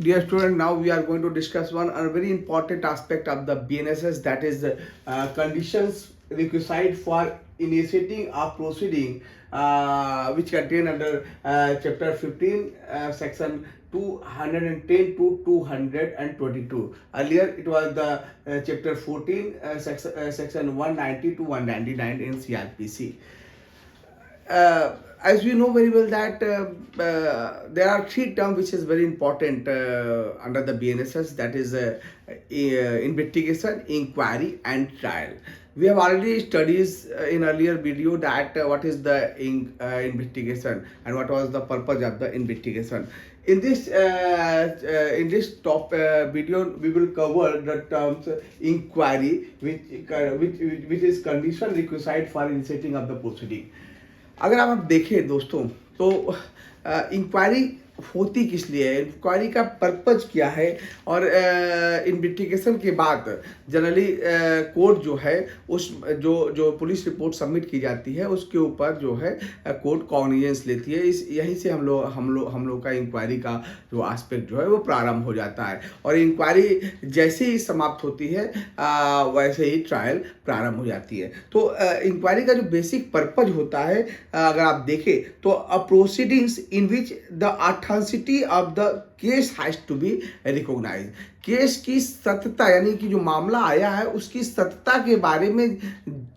Dear student, now we are going to discuss one a very important aspect of the BNSS, that is conditions requisite for initiating a proceeding, which contain under chapter 15, section 210 to 222. Earlier it was the chapter 14, section 190 to 199 in CRPC. As we know very well that there are three terms which is very important under the BNSS, that is investigation, inquiry and trial. We have already studied in earlier video that what is the investigation and what was the purpose of the investigation. In this top video, we will cover the terms inquiry, which is condition requisite for initiating of the proceeding. अगर आप देखें दोस्तों तो inquiry होती किस लिए है, inquiry का पर्पज क्या है, और इन्वेस्टिगेशन के बाद जनरली कोर्ट जो है उस जो पुलिस रिपोर्ट सबमिट की जाती है उसके ऊपर जो है कोर्ट कॉग्निजेंस लेती है। इस यहीं से हम लोग का इंक्वायरी का जो एस्पेक्ट जो है वो प्रारंभ हो जाता है, और इंक्वायरी जैसे ही समाप्त होती है वैसे ही ट्रायल प्रारंभ हो जाती है। तो इंक्वायरी का जो बेसिक पर्पज होता है, अगर आप देखें तो a proceedings in which the authenticity of the case has to be recognise. Case की सत्यता यानी कि जो मामला आया है उसकी सत्यता के बारे में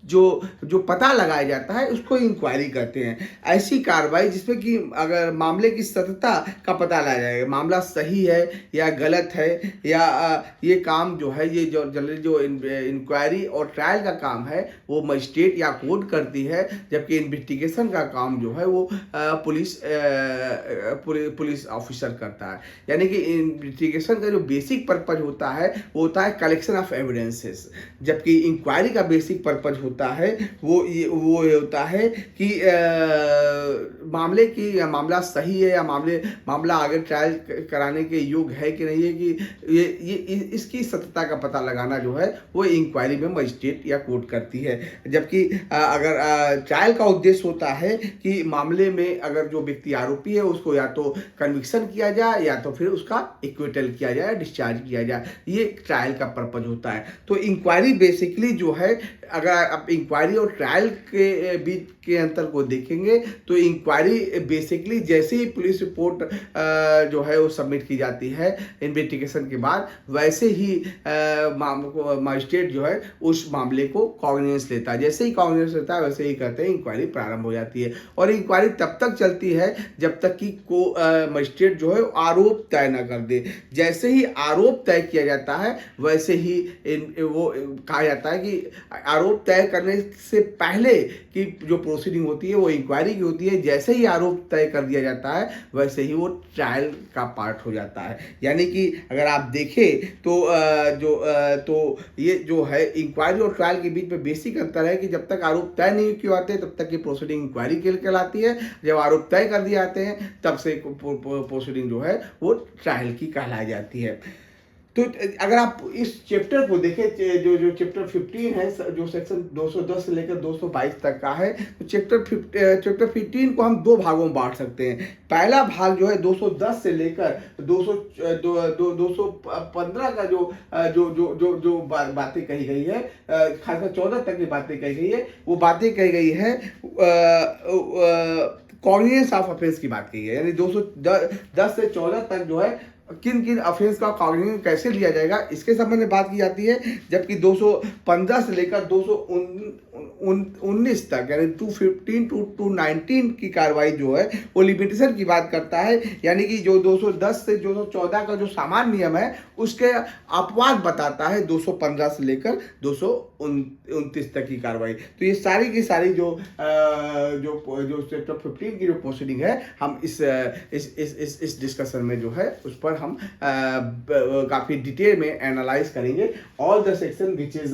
जो पता लगाया जाता है उसको इंक्वायरी कहते हैं। ऐसी कार्रवाई जिसमें कि अगर मामले की सत्यता का पता लगाया जाएगा, मामला सही है या गलत है, या ये काम जो है, ये जो इंक्वायरी और ट्रायल का काम है वो मजिस्ट्रेट या कोर्ट करती है, जबकि इन्वेस्टिगेशन का काम जो है वो पुलिस ऑफिसर करता है। यानी कि इन्वेस्टिगेशन का जो बेसिक पर्पज होता है वो होता है कलेक्शन ऑफ एविडेंसेस, जबकि इंक्वायरी का बेसिक पर्पज होता है वो होता है कि मामला सही है या मामला आगे ट्रायल कराने के योग्य है कि नहीं है, कि ये इसकी सत्यता का पता लगाना जो है वो इंक्वायरी में मजिस्ट्रेट या कोर्ट करती है। जबकि अगर ट्रायल का उद्देश्य होता है कि मामले में अगर जो व्यक्ति आरोपी है उसको या तो कन्विक्शन किया जाए या तो फिर उसका इक्विटल किया जाए, डिस्चार्ज किया जाए, ये ट्रायल का पर्पज होता है। तो इंक्वायरी बेसिकली जो है, अगर आप इंक्वायरी और ट्रायल के बीच के अंतर को देखेंगे तो इंक्वायरी बेसिकली जैसे ही पुलिस रिपोर्ट जो है वो सबमिट की जाती है इन्वेस्टिगेशन के बाद, वैसे ही मजिस्ट्रेट जो है उस मामले को कॉग्निजेंस लेता है। जैसे ही कॉग्निजेंस लेता है वैसे ही कहते हैं इंक्वायरी प्रारंभ हो जाती है, और इंक्वायरी तब तक चलती है जब तक कि मजिस्ट्रेट जो है आरोप तय न कर दे। जैसे ही आरोप तय किया जाता है वैसे ही वो कहा जाता है कि आरोप तय करने से पहले की जो प्रोसीडिंग होती है वो इंक्वायरी की होती है, जैसे ही आरोप तय कर दिया जाता है वैसे ही वो ट्रायल का पार्ट हो जाता है। यानी कि अगर आप देखें तो तो ये जो है इंक्वायरी और ट्रायल के बीच में बेसिक अंतर है कि जब तक आरोप तय नहीं किए जाते तब तक की प्रोसीडिंग इंक्वायरी कहलाती है, जब आरोप तय कर दिए जाते हैं तब से प्रोसीडिंग जो है वो ट्रायल की कहलाई जाती है। तो अगर आप इस चैप्टर को देखें, जो चैप्टर 15 है, जो सेक्शन 210 से लेकर 222 तक का है, तो चैप्टर 15 को हम दो भागों में बांट सकते हैं। पहला भाग जो है 210 से लेकर 215 का जो बातें कही गई है, खासकर 14 तक की बातें कही गई है, वो बातें कही गई है कॉग्निजेंस ऑफ ऑफेंस की बात की है। यानी 210 से 14 तक जो है किन किन ऑफेंस का कॉग्निजेंस कैसे लिया जाएगा इसके संबंध में बात की जाती है, जबकि 215 से लेकर 219 तक यानी 215 टू 219 की कार्रवाई जो है वो लिमिटेशन की बात करता है। यानी कि जो 210 से 214 का जो सामान्य नियम है उसके अपवाद बताता है 215 से लेकर 229 तक की कार्रवाई। तो ये सारी की सारी जो चैप्टर 15 की जो प्रोसीडिंग है, हम इस डिस्कशन में जो है उस पर हम काफी डिटेल में एनालाइज करेंगे। All the section which is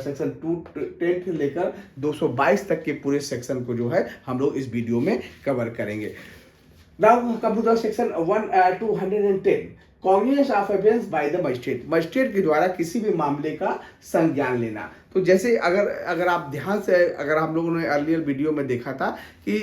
section 210 से लेकर 222 तक के पूरे सेक्शन को जो है हम लोग इस वीडियो में कवर करेंगे। Now come to the section 210, cognizance of evidence by the magistrate. Magistrate के द्वारा किसी भी मामले का संज्ञान लेना। तो जैसे अगर आप ध्यान से, अगर हम लोगों ने अर्लियर वीडियो में देखा था कि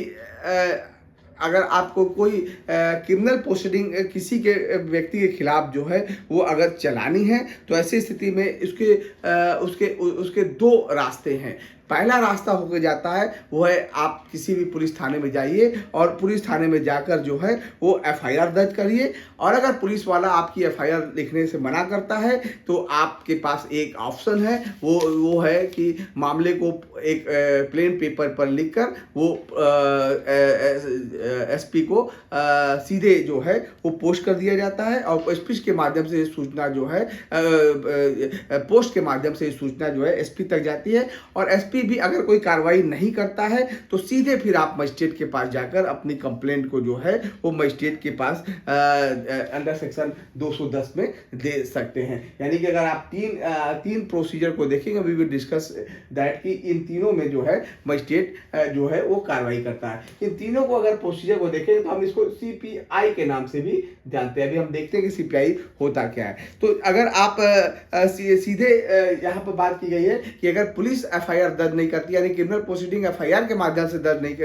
अगर आपको कोई क्रिमिनल प्रोसीडिंग किसी के व्यक्ति के खिलाफ जो है वो अगर चलानी है, तो ऐसी स्थिति में उसके दो रास्ते हैं। पहला रास्ता होकर जाता है वो है आप किसी भी पुलिस थाने में जाइए और पुलिस थाने में जाकर जो है वो एफआईआर दर्ज करिए, और अगर पुलिस वाला आपकी एफआईआर लिखने से मना करता है तो आपके पास एक ऑप्शन है, वो है कि मामले को एक प्लेन पेपर पर लिखकर वो एसपी को सीधे जो है वो पोस्ट कर दिया जाता है, और एसपी के माध्यम से सूचना जो है पोस्ट के माध्यम से सूचना जो है एसपी तक जाती है, और एसपी भी अगर कोई कार्रवाई नहीं करता है तो सीधे फिर आप मजिस्ट्रेट के पास जाकर अपनी कंप्लेंट को जो है वो मजिस्ट्रेट के पास अंडर सेक्शन 210 में दे सकते हैं। यानी कि अगर आप तीन प्रोसीजर को देखेंगे, वी विल डिस्कस दैट कि इन तीनों में जो है मजिस्ट्रेट जो है वो कार्रवाई करता है। इन तीनों को अगर प्रोसीजर को देखेंगे तो हम इसको सीपीआई के नाम से भी जानते हैं। अभी हम देखते हैं कि सीपीआई होता क्या है। तो अगर आप सीधे यहाँ पर बात की गई है कि अगर पुलिस एफआईआर दर्ज नहीं करती, यानी क्रिमिनल प्रोसीडिंग एफआईआर के माध्यम से दर्ज नहीं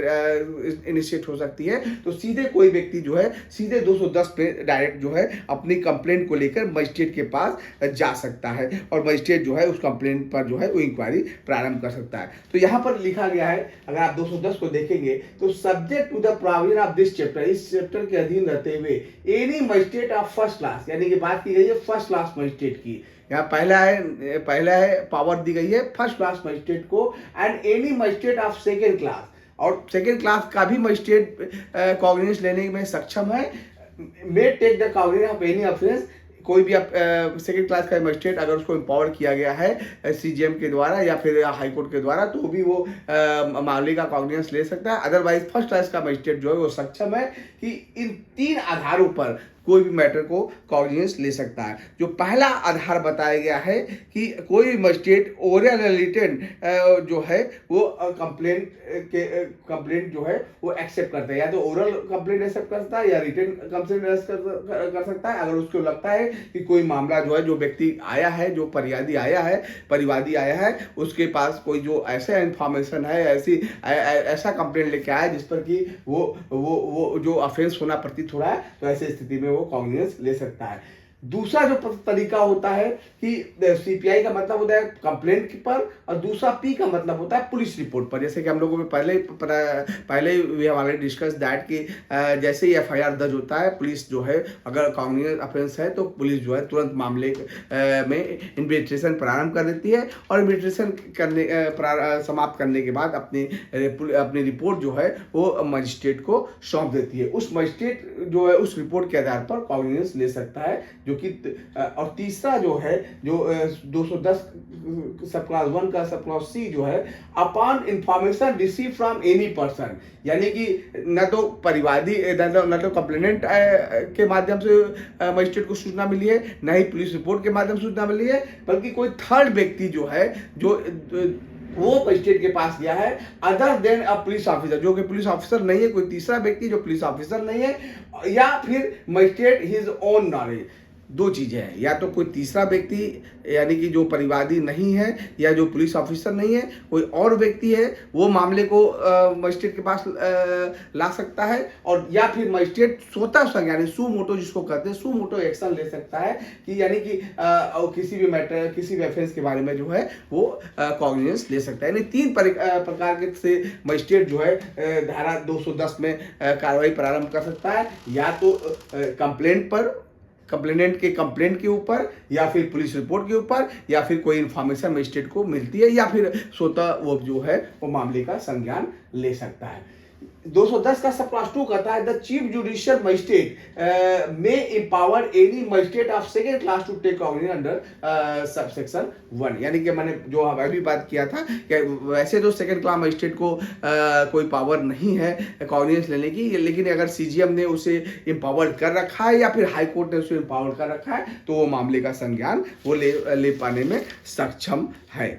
इनिशिएट हो सकती है, तो सीधे कोई व्यक्ति जो है सीधे 210 पे डायरेक्ट जो है अपनी कंप्लेंट को लेकर मजिस्ट्रेट के पास जा सकता है, और मजिस्ट्रेट जो है उस कंप्लेंट पर जो है वो इंक्वायरी प्रारंभ कर सकता है। तो यहाँ पर लिखा गया है, अगर आप 210 को देखेंगे तो subject to the provision of this chapter, इस चैप्टर के अधीन रहते हुए any magistrate of first class, यानी कि बात की गई है फर्स्ट क्लास मजिस्ट्रेट की, यहाँ पहला है पावर दी गई है फर्स्ट क्लास मजिस्ट्रेट को, and any magistrate of second class, और सेकेंड क्लास का भी मजिस्ट्रेट कॉग्निजेंस लेने में सक्षम है, may take the cognizance of any offence. कोई भी सेकेंड क्लास का मजिस्ट्रेट अगर उसको एम्पावर किया गया है सीजीएम के द्वारा या फिर हाई कोर्ट के द्वारा, तो भी वो मामले का कॉग्निजेंस ले सकता है। अदरवाइज फर्स्ट क्लास का मजिस्ट्रेट जो है वो सक्षम है कि इन 3 आधारों पर कोई भी मैटर को कॉग्निजेंस ले सकता है। जो पहला आधार बताया गया है कि कोई भी मजिस्ट्रेट ओरल रिलेटेड जो है वो कंप्लेंट जो है वो एक्सेप्ट करता है, या तो ओरल कंप्लेंट एक्सेप्ट करता है या रिटन कंप्लेंट कर सकता है। अगर उसको लगता है कि कोई मामला जो है, जो व्यक्ति आया है, जो परिवादी आया है, उसके पास कोई जो ऐसा इंफॉर्मेशन है, ऐसा कंप्लेंट लेके आया जिस पर कि वो जो ऑफेंस होना प्रतीत हो रहा है, तो ऐसी स्थिति में वो कॉग्निजेंस ले सकता है। दूसरा जो तरीका होता है कि सीपीआई का मतलब होता है कंप्लेंट पर, और दूसरा पी का मतलब होता है पुलिस रिपोर्ट पर। जैसे कि हम लोगों ने पहले we have already discuss that कि जैसे ही एफआईआर दर्ज होता है, पुलिस जो है अगर कॉग्निजेंस ऑफेंस है तो पुलिस जो है तुरंत मामले में इन्वेस्टिगेशन प्रारंभ कर देती है, और इन्वेस्टिगेशन समाप्त करने के बाद अपनी रिपोर्ट जो है वो मजिस्ट्रेट को सौंप देती है। उस मजिस्ट्रेट जो है उस रिपोर्ट के आधार पर कॉग्निजेंस ले सकता है, जो कि और तीसरा जो है जो 210 सब क्लास 1 का सब क्लास सी जो है upon information receive from any person, यानी कि न तो परिवादी न तो कंप्लेनेंट के माध्यम से मजिस्ट्रेट को सूचना मिली है, न ही पुलिस रिपोर्ट के माध्यम से सूचना मिली है, बल्कि कोई थर्ड व्यक्ति जो है जो वो मजिस्ट्रेट के पास गया है अदर देन अ पुलिस ऑफिसर, जो कि पुलिस ऑफिसर नहीं है, कोई तीसरा व्यक्ति जो पुलिस ऑफिसर नहीं है, या फिर मजिस्ट्रेट हिज ओन नॉलेज। 2 चीजें हैं, या तो कोई तीसरा व्यक्ति यानी कि जो परिवादी नहीं है या जो पुलिस ऑफिसर नहीं है, कोई और व्यक्ति है, वो मामले को मजिस्ट्रेट के पास ला सकता है, और या फिर मजिस्ट्रेट स्वतः यानी सू मोटो जिसको कहते हैं, सू मोटो एक्शन ले सकता है कि यानी कि किसी भी मैटर, किसी भी ऑफेंस के बारे में जो है वो कॉग्निजेंस ले सकता है। यानी 3 प्रकार के से मजिस्ट्रेट जो है धारा 210 में कार्रवाई प्रारंभ कर सकता है, या तो कंप्लेंट पर, कंप्लेनेंट के कंप्लेंट के ऊपर, या फिर पुलिस रिपोर्ट के ऊपर, या फिर कोई इन्फॉर्मेशन मजिस्ट्रेट को मिलती है, या फिर स्वतः वो जो है वो मामले का संज्ञान ले सकता है। 210 का सब क्लास 2 कहता है the chief judicial magistrate may empower any magistrate of second class to take cognizance under subsection 1, यानी कि मैंने जो अभी बात किया था कि वैसे तो सेकेंड क्लास मजिस्ट्रेट को कोई पावर नहीं है कॉग्निजेंस लेने की, लेकिन अगर सीजीएम ने उसे एम्पावर कर रखा है या फिर हाई कोर्ट ने उसे एम्पावर कर रखा है तो वो मामले का संज्ञान वो ले पाने में सक्षम है।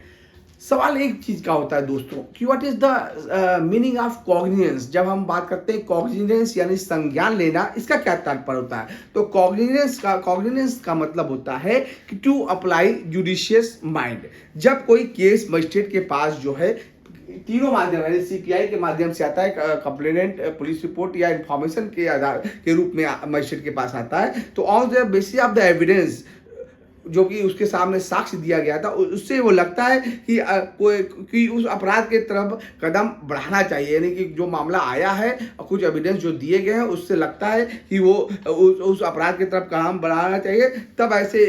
सवाल एक चीज का होता है दोस्तों कि what is the meaning of cognizance. जब हम बात करते हैं कॉग्निजेंस यानी संज्ञान लेना, इसका क्या तात्पर्य होता है? तो कॉग्निजेंस का मतलब होता है कि टू अप्लाई जुडिशियस माइंड। जब कोई केस मजिस्ट्रेट के पास जो है तीनों माध्यम यानी सीपीआई के माध्यम से आता है, कंप्लेनेंट पुलिस रिपोर्ट या इंफॉर्मेशन के आधार के रूप में मजिस्ट्रेट के पास आता है। तो on the basis of the evidence जो कि उसके सामने साक्ष्य दिया गया था, उससे वो लगता है कि कोई कि उस अपराध के तरफ कदम बढ़ाना चाहिए, यानी कि जो मामला आया है और कुछ एविडेंस जो दिए गए हैं उससे लगता है कि वो उस अपराध की तरफ कदम बढ़ाना चाहिए। तब ऐसे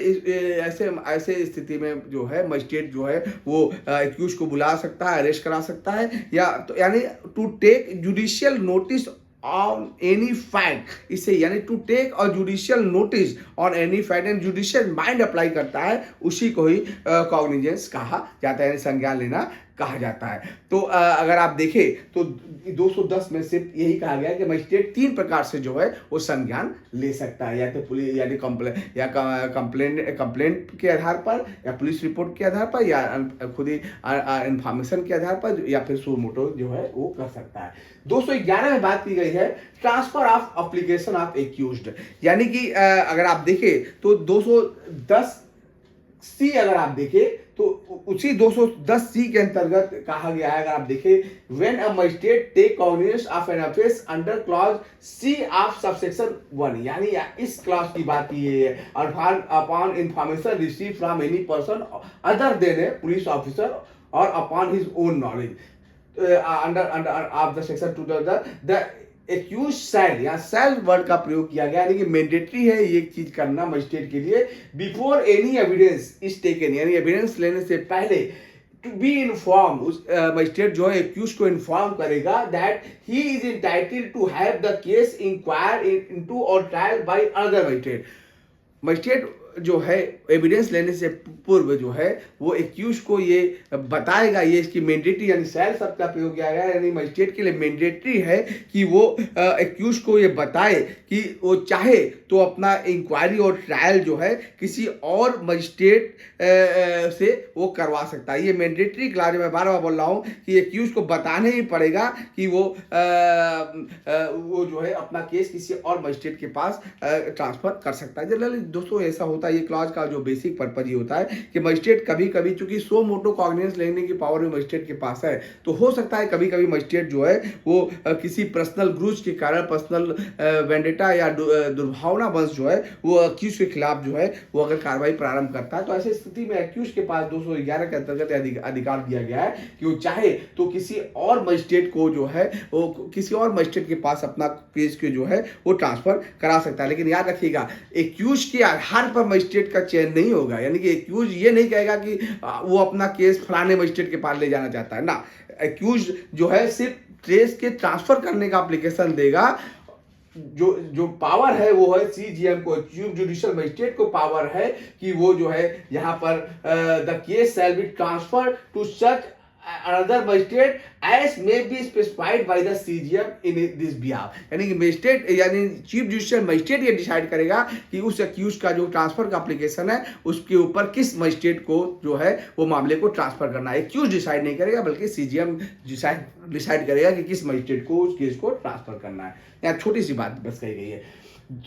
ऐसे ऐसे स्थिति में जो है मजिस्ट्रेट जो है वो एक्यूज को बुला सकता है, अरेस्ट करा सकता है, या तो यानी to take judicial notice on any fact, इसे यानी टू टेक और judicial notice on any fact and judicial mind apply करता है, उसी को ही कॉग्निजेंस कहा जाता है, यानी संज्ञान लेना कहा जाता है। तो अगर आप देखें तो 210 में से यही कहा गया है कि मजिस्ट्रेट 3 प्रकार से जो है वो संज्ञान ले सकता है, या तो पुलिस यानी कंप्लेंट के आधार पर, या पुलिस रिपोर्ट के आधार पर, या खुद ही इंफॉर्मेशन के आधार पर, या फिर सो मोटो जो है वो कर सकता है। 211 में बात की गई है transfer of application of accused, यानी कि अगर आप देखें तो 210 सी अगर आप देखें तो उसी 210 सी के अंतर्गत कहा गया है, अगर आप देखें when a magistrate take cognizance of an offence under clause C of subsection 1, यानी इस क्लॉज की बात की है, और upon information receive from any person other than a police officer और upon his own knowledge under of the section 2 the accused shall, या shall word का प्रयोग किया गया, यानी कि मैंडेटरी है ये चीज करना मजिस्ट्रेट के लिए, before any evidence is taken, यानी एविडेंस लेने से पहले टू बी इन्फॉर्म, उस मजिस्ट्रेट जो है एक्यूज को इन्फॉर्म करेगा that he is entitled to have the case inquire into और trial by other magistrate. Magistrate जो है एविडेंस लेने से पूर्व जो है वो एक्यूज को ये बताएगा, ये इसकी मैंडेटरी यानी शैल शब्द का प्रयोग किया गया है, यानी मजिस्ट्रेट के लिए मैंडेटरी है कि वो एक्यूज को ये बताए कि वो चाहे तो अपना इंक्वायरी और ट्रायल जो है किसी और मजिस्ट्रेट से वो करवा सकता है। ये मैंडेटरी क्लॉज, मैं बार बार बोल रहा हूँ कि एक्यूज को बताने ही पड़ेगा कि वो जो है अपना केस किसी और मजिस्ट्रेट के पास ट्रांसफर कर सकता है। जनरली दोस्तों ऐसा होता है, ये क्लॉज का जो बेसिक पर्पज ये होता है कि मजिस्ट्रेट कभी कभी चूंकि सो मोटो कॉग्निजेंस लेने की पावर भी मजिस्ट्रेट के पास है, तो हो सकता है कभी कभी मजिस्ट्रेट जो है वो किसी पर्सनल ग्रूज के कारण, पर्सनल वेंडेटा या दुर्भावना वंश जो है वो एक्यूज के खिलाफ जो है वो अगर कार्रवाई प्रारंभ करता है, तो ऐसी स्थिति में एक्यूज के पास 211 के अंतर्गत अधिकार दिया गया है कि वो चाहे तो किसी और मजिस्ट्रेट को जो है वो किसी और मजिस्ट्रेट के पास अपना केस को जो है वो ट्रांसफर करा सकता है। लेकिन याद रखिएगा एक्यूज के आधार पर मजिस्ट्रेट का चयन नहीं होगा, यानी कि एक्यूज ये नहीं कहेगा कि वो अपना केस फलाने मजिस्ट्रेट के पास ले जाना चाहता है ना, एक्यूज जो है सिर्फ केस के ट्रांसफर करने का एप्लीकेशन देगा। जो पावर है वो है सीजीएम को, चीफ जुडिशियल मजिस्ट्रेट को पावर है कि वो जो है यहाँ पर the case shall be transfer to such another magistrate as may be specified by the CGM in this behalf, यानी कि मजिस्ट्रेट यानी चीफ जुडिशियल मजिस्ट्रेट ये डिसाइड करेगा कि उस एक्यूज का जो ट्रांसफर का एप्लीकेशन है उसके ऊपर किस मजिस्ट्रेट को जो है वो मामले को ट्रांसफर करना है। एक्यूज डिसाइड नहीं करेगा बल्कि सीजीएम डिसाइड करेगा कि किस मजिस्ट्रेट को उस केस को ट्रांसफर करना है। यहाँ छोटी सी बात बस कही गई है।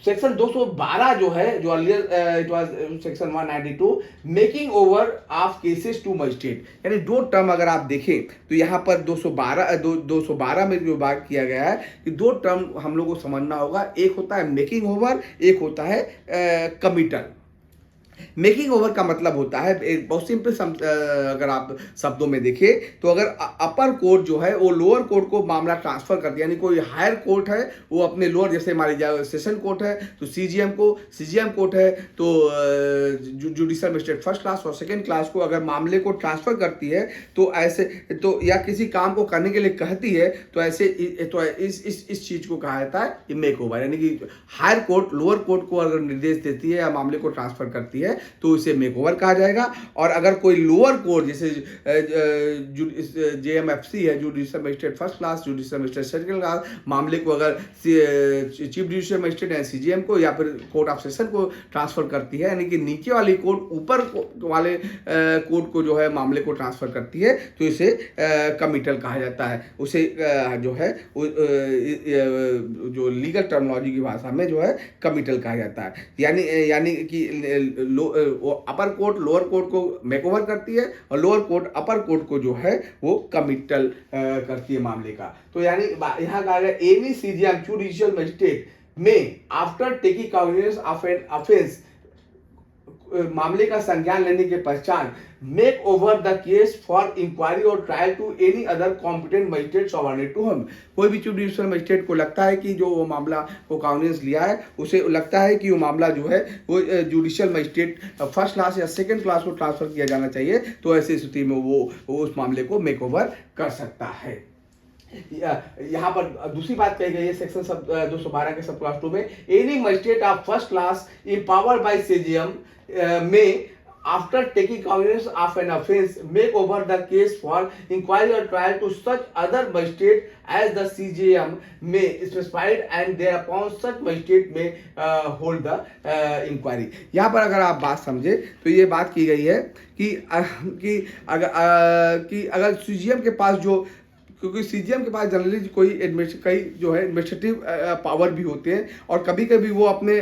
सेक्शन 212 जो है, जो earlier it was section 192 making over of cases to magistrate, यानी 2 टर्म अगर आप देखें तो यहाँ पर 212 में जो बात किया गया है कि 2 टर्म हम लोग को समझना होगा, एक होता है मेकिंग ओवर, एक होता है कमिटल। मेकिंग ओवर का मतलब होता है एक बहुत सिंपल अगर आप शब्दों में देखें तो अगर अपर कोर्ट जो है वो लोअर कोर्ट को मामला ट्रांसफर कर दिया, यानी कोई हायर कोर्ट है वो अपने लोअर, जैसे हमारी सेशन कोर्ट है तो सीजीएम कोर्ट है तो जुडिशियल मजिस्ट्रेट फर्स्ट क्लास और सेकंड क्लास को अगर मामले को ट्रांसफर करती है तो ऐसे तो या किसी काम को करने के लिए कहती है तो ऐसे तो इस चीज को कहा जाता है मेक ओवर, यानी कि हायर कोर्ट लोअर कोर्ट को अगर निर्देश देती है या मामले को ट्रांसफर करती है तो उसे मेकओवर कहा जाएगा। और अगर कोई लोअर कोर्ट जैसे जेएमएफसी है, judicial magistrate first class, judicial magistrate second class, मामले को अगर चीफ जुडिशियल मजिस्ट्रेट या सीजीएम को या फिर कोर्ट ऑफ सेशन को ट्रांसफर करती है, यानी कि नीचे वाली कोर्ट ऊपर वाले कोर्ट को जो है मामले को ट्रांसफर करती है तो इसे कमिटल कहा जाता है। उसे जो है जो लीगल टर्मिनोलॉजी की भाषा में जो है कमिटल कहा जाता है। यानी कि अपर कोर्ट लोअर कोर्ट को मेक ओवर करती है और लोअर कोर्ट अपर कोर्ट को जो है वो कमिटल करती है मामले का। तो यानी यहाँ कहा गया एनी सीजीएम जुडिशियल मजिस्ट्रेट में after taking cognizance of an offence, मामले का संज्ञान लेने के पश्चात make over the case for inquiry और trial to any other competent magistrate subordinate to him. कोई भी जुडिशियल मजिस्ट्रेट को लगता है कि जो वो मामला को कॉग्निजेंस लिया है, उसे लगता है कि वो मामला जो है वो जुडिशियल मजिस्ट्रेट फर्स्ट क्लास या सेकंड क्लास को ट्रांसफर किया जाना चाहिए, तो ऐसी स्थिति में वो उस मामले को मेक ओवर कर सकता है। यहाँ पर दूसरी बात कही गई है सेक्शन 212 के सब क्लास 2 में, any magistrate of first class empowered by CJM may after taking cognizance of an offence make over the case for inquiry or trial to such other magistrate as the CJM may specify and thereupon such magistrate may hold the inquiry। यहाँ पर अगर आप बात समझे तो ये बात की गई है कि अगर CJM के पास जो, क्योंकि सीजीएम के पास जनरली कई जो है एडमिनिस्ट्रेटिव पावर भी होते हैं और कभी कभी वो अपने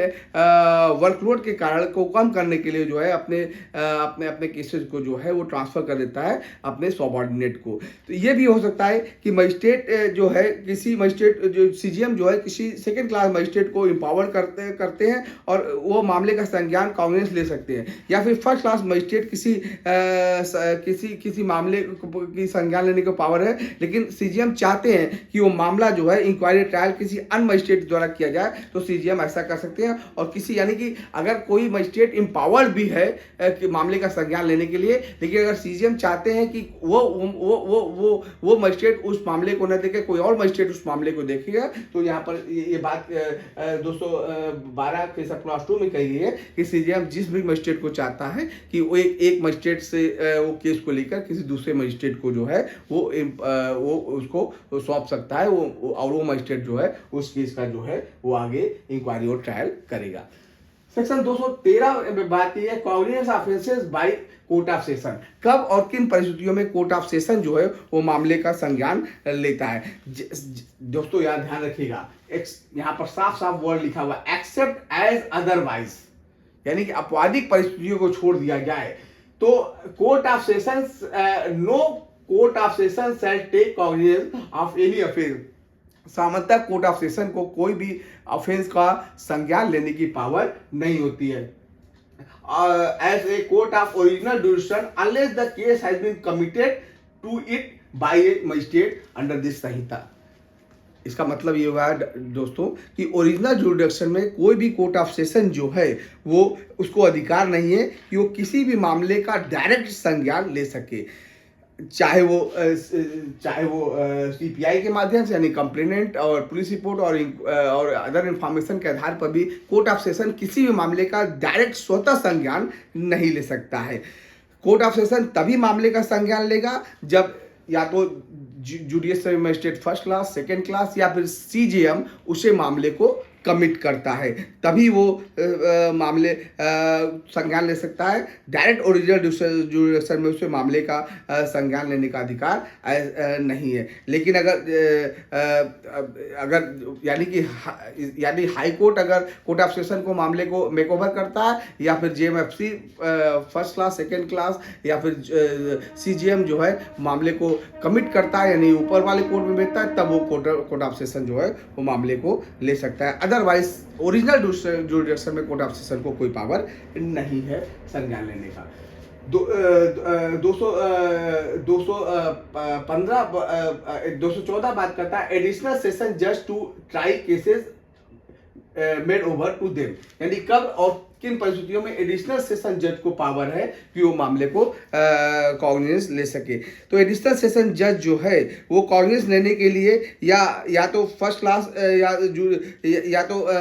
वर्कलोड के कारण को कम करने के लिए जो है अपने केसेस को जो है वो ट्रांसफ़र कर देता है अपने सबऑर्डिनेट को। तो ये भी हो सकता है कि मजिस्ट्रेट जो है किसी मजिस्ट्रेट जो सीजीएम जो है किसी सेकेंड क्लास मजिस्ट्रेट को एम्पावर करते हैं और वो मामले का संज्ञान कॉग्निजेंस ले सकते हैं, या फिर फर्स्ट क्लास मजिस्ट्रेट किसी मामले की संज्ञान लेने का पावर है, लेकिन सीजीएम चाहते हैं कि वो मामला जो है इंक्वायरी ट्रायल किसी अन्य मजिस्ट्रेट द्वारा किया जाए, तो सीजीएम ऐसा कर सकते हैं। और किसी यानी कि अगर कोई मजिस्ट्रेट एम्पावर्ड भी है कि मामले का संज्ञान लेने के लिए, लेकिन अगर सीजीएम चाहते हैं कि वो मजिस्ट्रेट उस मामले को न देखे, कोई और मजिस्ट्रेट उस मामले को देखेगा, तो यहाँ पर ये बात 212 के सब क्लास 2 में कही गई है कि सीजीएम जिस भी मजिस्ट्रेट को चाहता है कि वो एक मजिस्ट्रेट से वो केस को लेकर किसी दूसरे मजिस्ट्रेट को जो है वो उसको सौंप सकता है, और वो मजिस्ट्रेट जो है उस केस का जो है वो आगे इंक्वायरी और ट्रायल करेगा। सेक्शन 213 में बात की है cognizance of offences by court of session. कब और किन परिस्थितियों में कोर्ट ऑफ सेशन जो है वो मामले का संज्ञान लेता है। दोस्तों यहाँ ध्यान रखिएगा, यहाँ पर साफ साफ वर्ड लिखा हुआ एक्सेप्ट एज अदरवाइज, यानी कि आपराधिक परिस्थितियों को छोड़ दिया जाए तो court of session no court of session shall take cognizance of any offence. सामान्यतः कोर्ट ऑफ सेशन को कोई भी ऑफेंस का संज्ञान लेने की पावर नहीं होती है as a court of original jurisdiction unless the case has been committed to it by a magistrate under this संहिता। इसका मतलब ये हुआ दोस्तों कि ओरिजिनल जुरिडिक्शन में कोई भी कोर्ट ऑफ सेशन जो है वो उसको अधिकार नहीं है कि वो किसी भी मामले का डायरेक्ट संज्ञान ले सके, चाहे वो सीपीआई के माध्यम से यानी कंप्लेनेंट और पुलिस रिपोर्ट और अदर इंफॉर्मेशन के आधार पर भी कोर्ट ऑफ सेशन किसी भी मामले का डायरेक्ट स्वतः संज्ञान नहीं ले सकता है। कोर्ट ऑफ सेशन तभी मामले का संज्ञान लेगा जब या तो judicial magistrate first class, second class या फिर सीजीएम उसे मामले को कमिट करता है, तभी वो मामले संज्ञान ले सकता है। डायरेक्ट ओरिजिनल जुरिडिक्शन में उसे मामले का संज्ञान लेने का अधिकार नहीं है। लेकिन अगर यानी हाई कोर्ट अगर कोर्ट ऑफ सेशन को मामले को मेक ओवर करता है या फिर JMFC first class, second class या फिर सीजीएम जो है मामले को कमिट करता है यानी ऊपर वाले कोर्ट में भेजता है, तब वो कोर्ट ऑफ सेशन जो है वो मामले को ले सकता है। अदरवाइज ओरिजिनल जुरिडिक्शन में कोर्ट ऑफ सेशन को कोई पावर नहीं है संज्ञान लेने का। 214 बात करता है एडिशनल सेशन जज to try cases made over to them, यानी कब और किन परिस्थितियों में एडिशनल सेशन जज को पावर है कि वो मामले को कॉग्निजेंस ले सके। तो एडिशनल सेशन जज जो है वो कॉग्निजेंस लेने के लिए या तो फर्स्ट क्लास या तो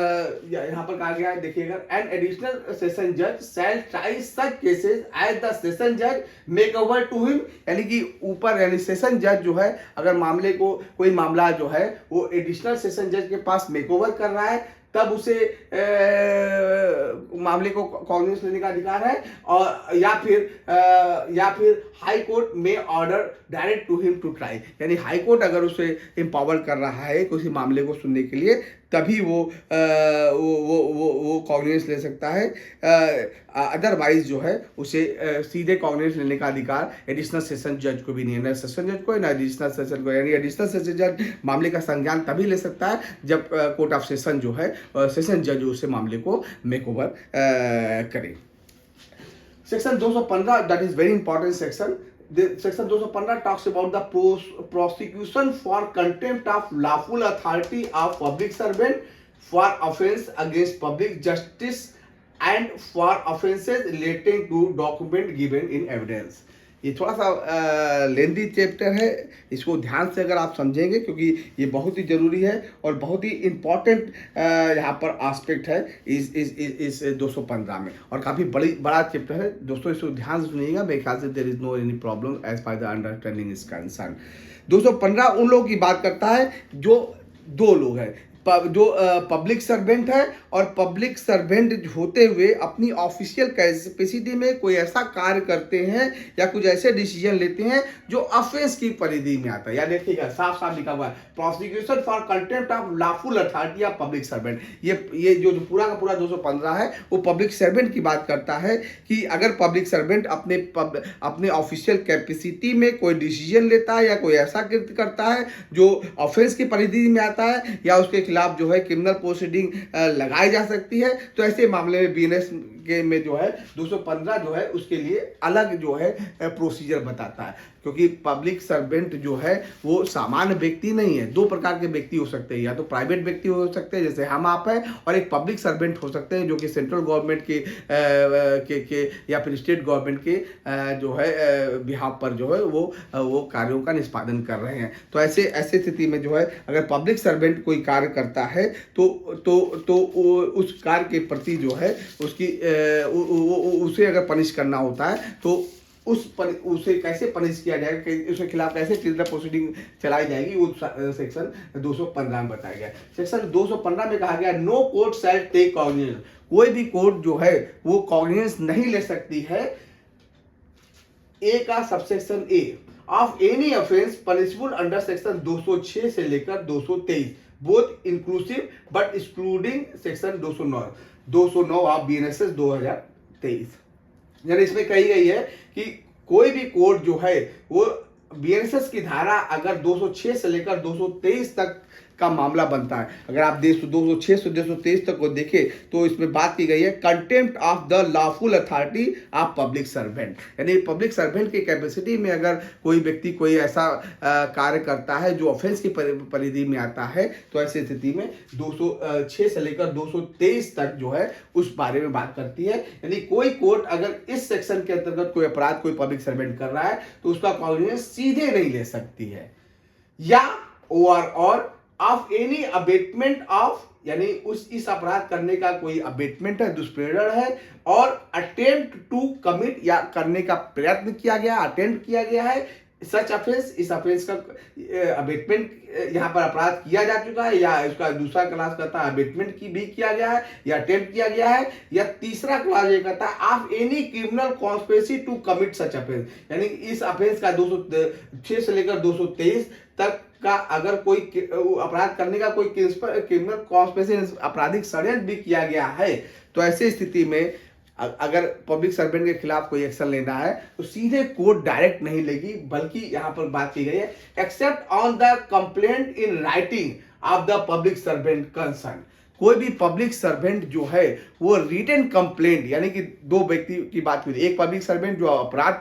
यहाँ पर कहा गया है, देखिएगा एन एडिशनल सेशन जज शैल try such cases as the session जज मेक ओवर टू हिम, यानी कि ऊपर यानी सेशन जज जो है अगर मामले को कोई मामला जो है वो एडिशनल सेशन जज के पास मेक ओवर कर रहा है तब उसे मामले को कॉग्निजेंस लेने का अधिकार है, और या फिर हाई कोर्ट में order direct to him to try, यानी हाई कोर्ट अगर उसे एम्पावर कर रहा है किसी मामले को सुनने के लिए तभी वो कॉग्निजेंस ले सकता है। अदरवाइज जो है उसे सीधे कॉग्निजेंस लेने का अधिकार एडिशनल सेशन जज को भी नहीं है, ना सेशन जज को है ना एडिशनल सेशन को। यानी एडिशनल सेशन जज मामले का संज्ञान तभी ले सकता है जब कोर्ट ऑफ सेशन जो है सेशन जज उसे मामले को मेक ओवर करे। Section 215 that is very important section. Section 215 talks about the prosecution for contempt of lawful authority of public servant for offence against public justice and for offences relating to document given in evidence। ये थोड़ा सा लेंदी chapter है, इसको ध्यान से अगर आप समझेंगे क्योंकि ये बहुत ही ज़रूरी है और बहुत ही इम्पॉर्टेंट यहाँ पर एस्पेक्ट है इस 215 में, और काफ़ी बड़ा चैप्टर है दोस्तों। इसको ध्यान से सुनिएगा, मेरे ख्याल से there is no any problem as far the understanding is concern. 215 उन लोगों की बात करता है जो दो लोग हैं, जो पब्लिक सर्वेंट है और पब्लिक सर्वेंट होते हुए अपनी ऑफिशियल कैपेसिटी में कोई ऐसा कार्य करते हैं या कुछ ऐसे डिसीजन लेते हैं जो ऑफेंस की परिधि में आता है। या देखिएगा साफ साफ लिखा हुआ है prosecution for contempt of lawful authority of public servant. ये जो पूरा का पूरा 215 है वो पब्लिक सर्वेंट की बात करता है कि अगर पब्लिक सर्वेंट अपने ऑफिशियल कैपेसिटी में कोई डिसीजन लेता है या कोई ऐसा कृत्य करता है जो ऑफेंस की परिधि में आता है या उसके खिलाफ जो है क्रिमिनल प्रोसीडिंग लगाई जा सकती है, तो ऐसे मामले में बीएनएस के में जो है 215 जो है उसके लिए अलग जो है प्रोसीजर बताता है। क्योंकि पब्लिक सर्वेंट जो है वो सामान्य व्यक्ति नहीं है, दो प्रकार के व्यक्ति हो सकते हैं, या तो प्राइवेट व्यक्ति हो सकते हैं जैसे हम आप हैं, और एक पब्लिक सर्वेंट हो सकते हैं जो कि सेंट्रल गवर्नमेंट के या फिर स्टेट गवर्नमेंट के जो है बिहाफ पर जो है वो कार्यों का निष्पादन कर रहे हैं। तो ऐसे स्थिति में जो है अगर पब्लिक सर्वेंट कोई कार्य करता है तो उस कार्य के प्रति जो है उसे अगर पनिश करना होता है तो उसे कैसे पनिश किया जाएगा, उसके खिलाफ कैसे क्रिमिनल प्रोसीडिंग चलाई जाएगी, वो सेक्शन 215 में बताया गया। सेक्शन 215 में कहा गया no court shall take cognizance. कोई भी कोर्ट जो है वो कॉग्निजेंस नहीं ले सकती है ए का subsection A of any offence punishable under section 206 से लेकर 223 both inclusive but excluding section 209 of BNSS 2023। यानी इसमें कही गई है कि कोई भी कोर्ट जो है वो बीएनएसएस की धारा अगर 206 से लेकर 223 तक का मामला बनता है, अगर आप 206 से 223 तक को देखें तो इसमें बात की गई है contempt of the lawful authority of public servant. यानी पब्लिक सर्वेंट की कैपेसिटी में अगर कोई व्यक्ति कोई ऐसा कार्य करता है जो ऑफेंस की परिधि में आता है, तो ऐसी स्थिति में 206 से लेकर 223 तक जो है उस बारे में बात करती है। यानी कोई कोर्ट अगर इस सेक्शन के अंतर्गत कोई अपराध कोई पब्लिक सर्वेंट कर रहा है तो उसका कॉग्निजेंस सीधे नहीं ले सकती है, या और ऑफ एनी अबेटमेंट ऑफ, यानी इस अपराध करने का कोई अबेटमेंट है, दुष्प्रेरण है, और अटेम्प्ट टू कमिट या करने का प्रयत्न किया गया, अटेम्प्ट किया गया है सच ऑफेंस, इस ऑफेंस का अबेटमेंट यहाँ पर अपराध किया जा चुका है, या इसका दूसरा क्लास कहता है अबेटमेंट की भी किया गया है या अटेम्प्ट किया गया है, या तीसरा क्लास ये कहता है of any criminal conspiracy to commit such offence. यानी इस ऑफेंस का 206 से लेकर 223 तक का अगर कोई अपराध करने का कोई क्रिमिनल कॉन्स्पिरेसी आपराधिक षड्यंत्र भी किया गया है, तो ऐसी स्थिति में अगर पब्लिक सर्वेंट के खिलाफ कोई एक्शन लेना है तो सीधे कोर्ट डायरेक्ट नहीं लेगी, बल्कि यहां पर बात की गई है except on the complaint in writing of the public servant concern. कोई भी पब्लिक सर्वेंट जो है वो रिटन कंप्लेंट, यानी कि दो व्यक्ति की बात हुई, एक पब्लिक सर्वेंट जो अपराध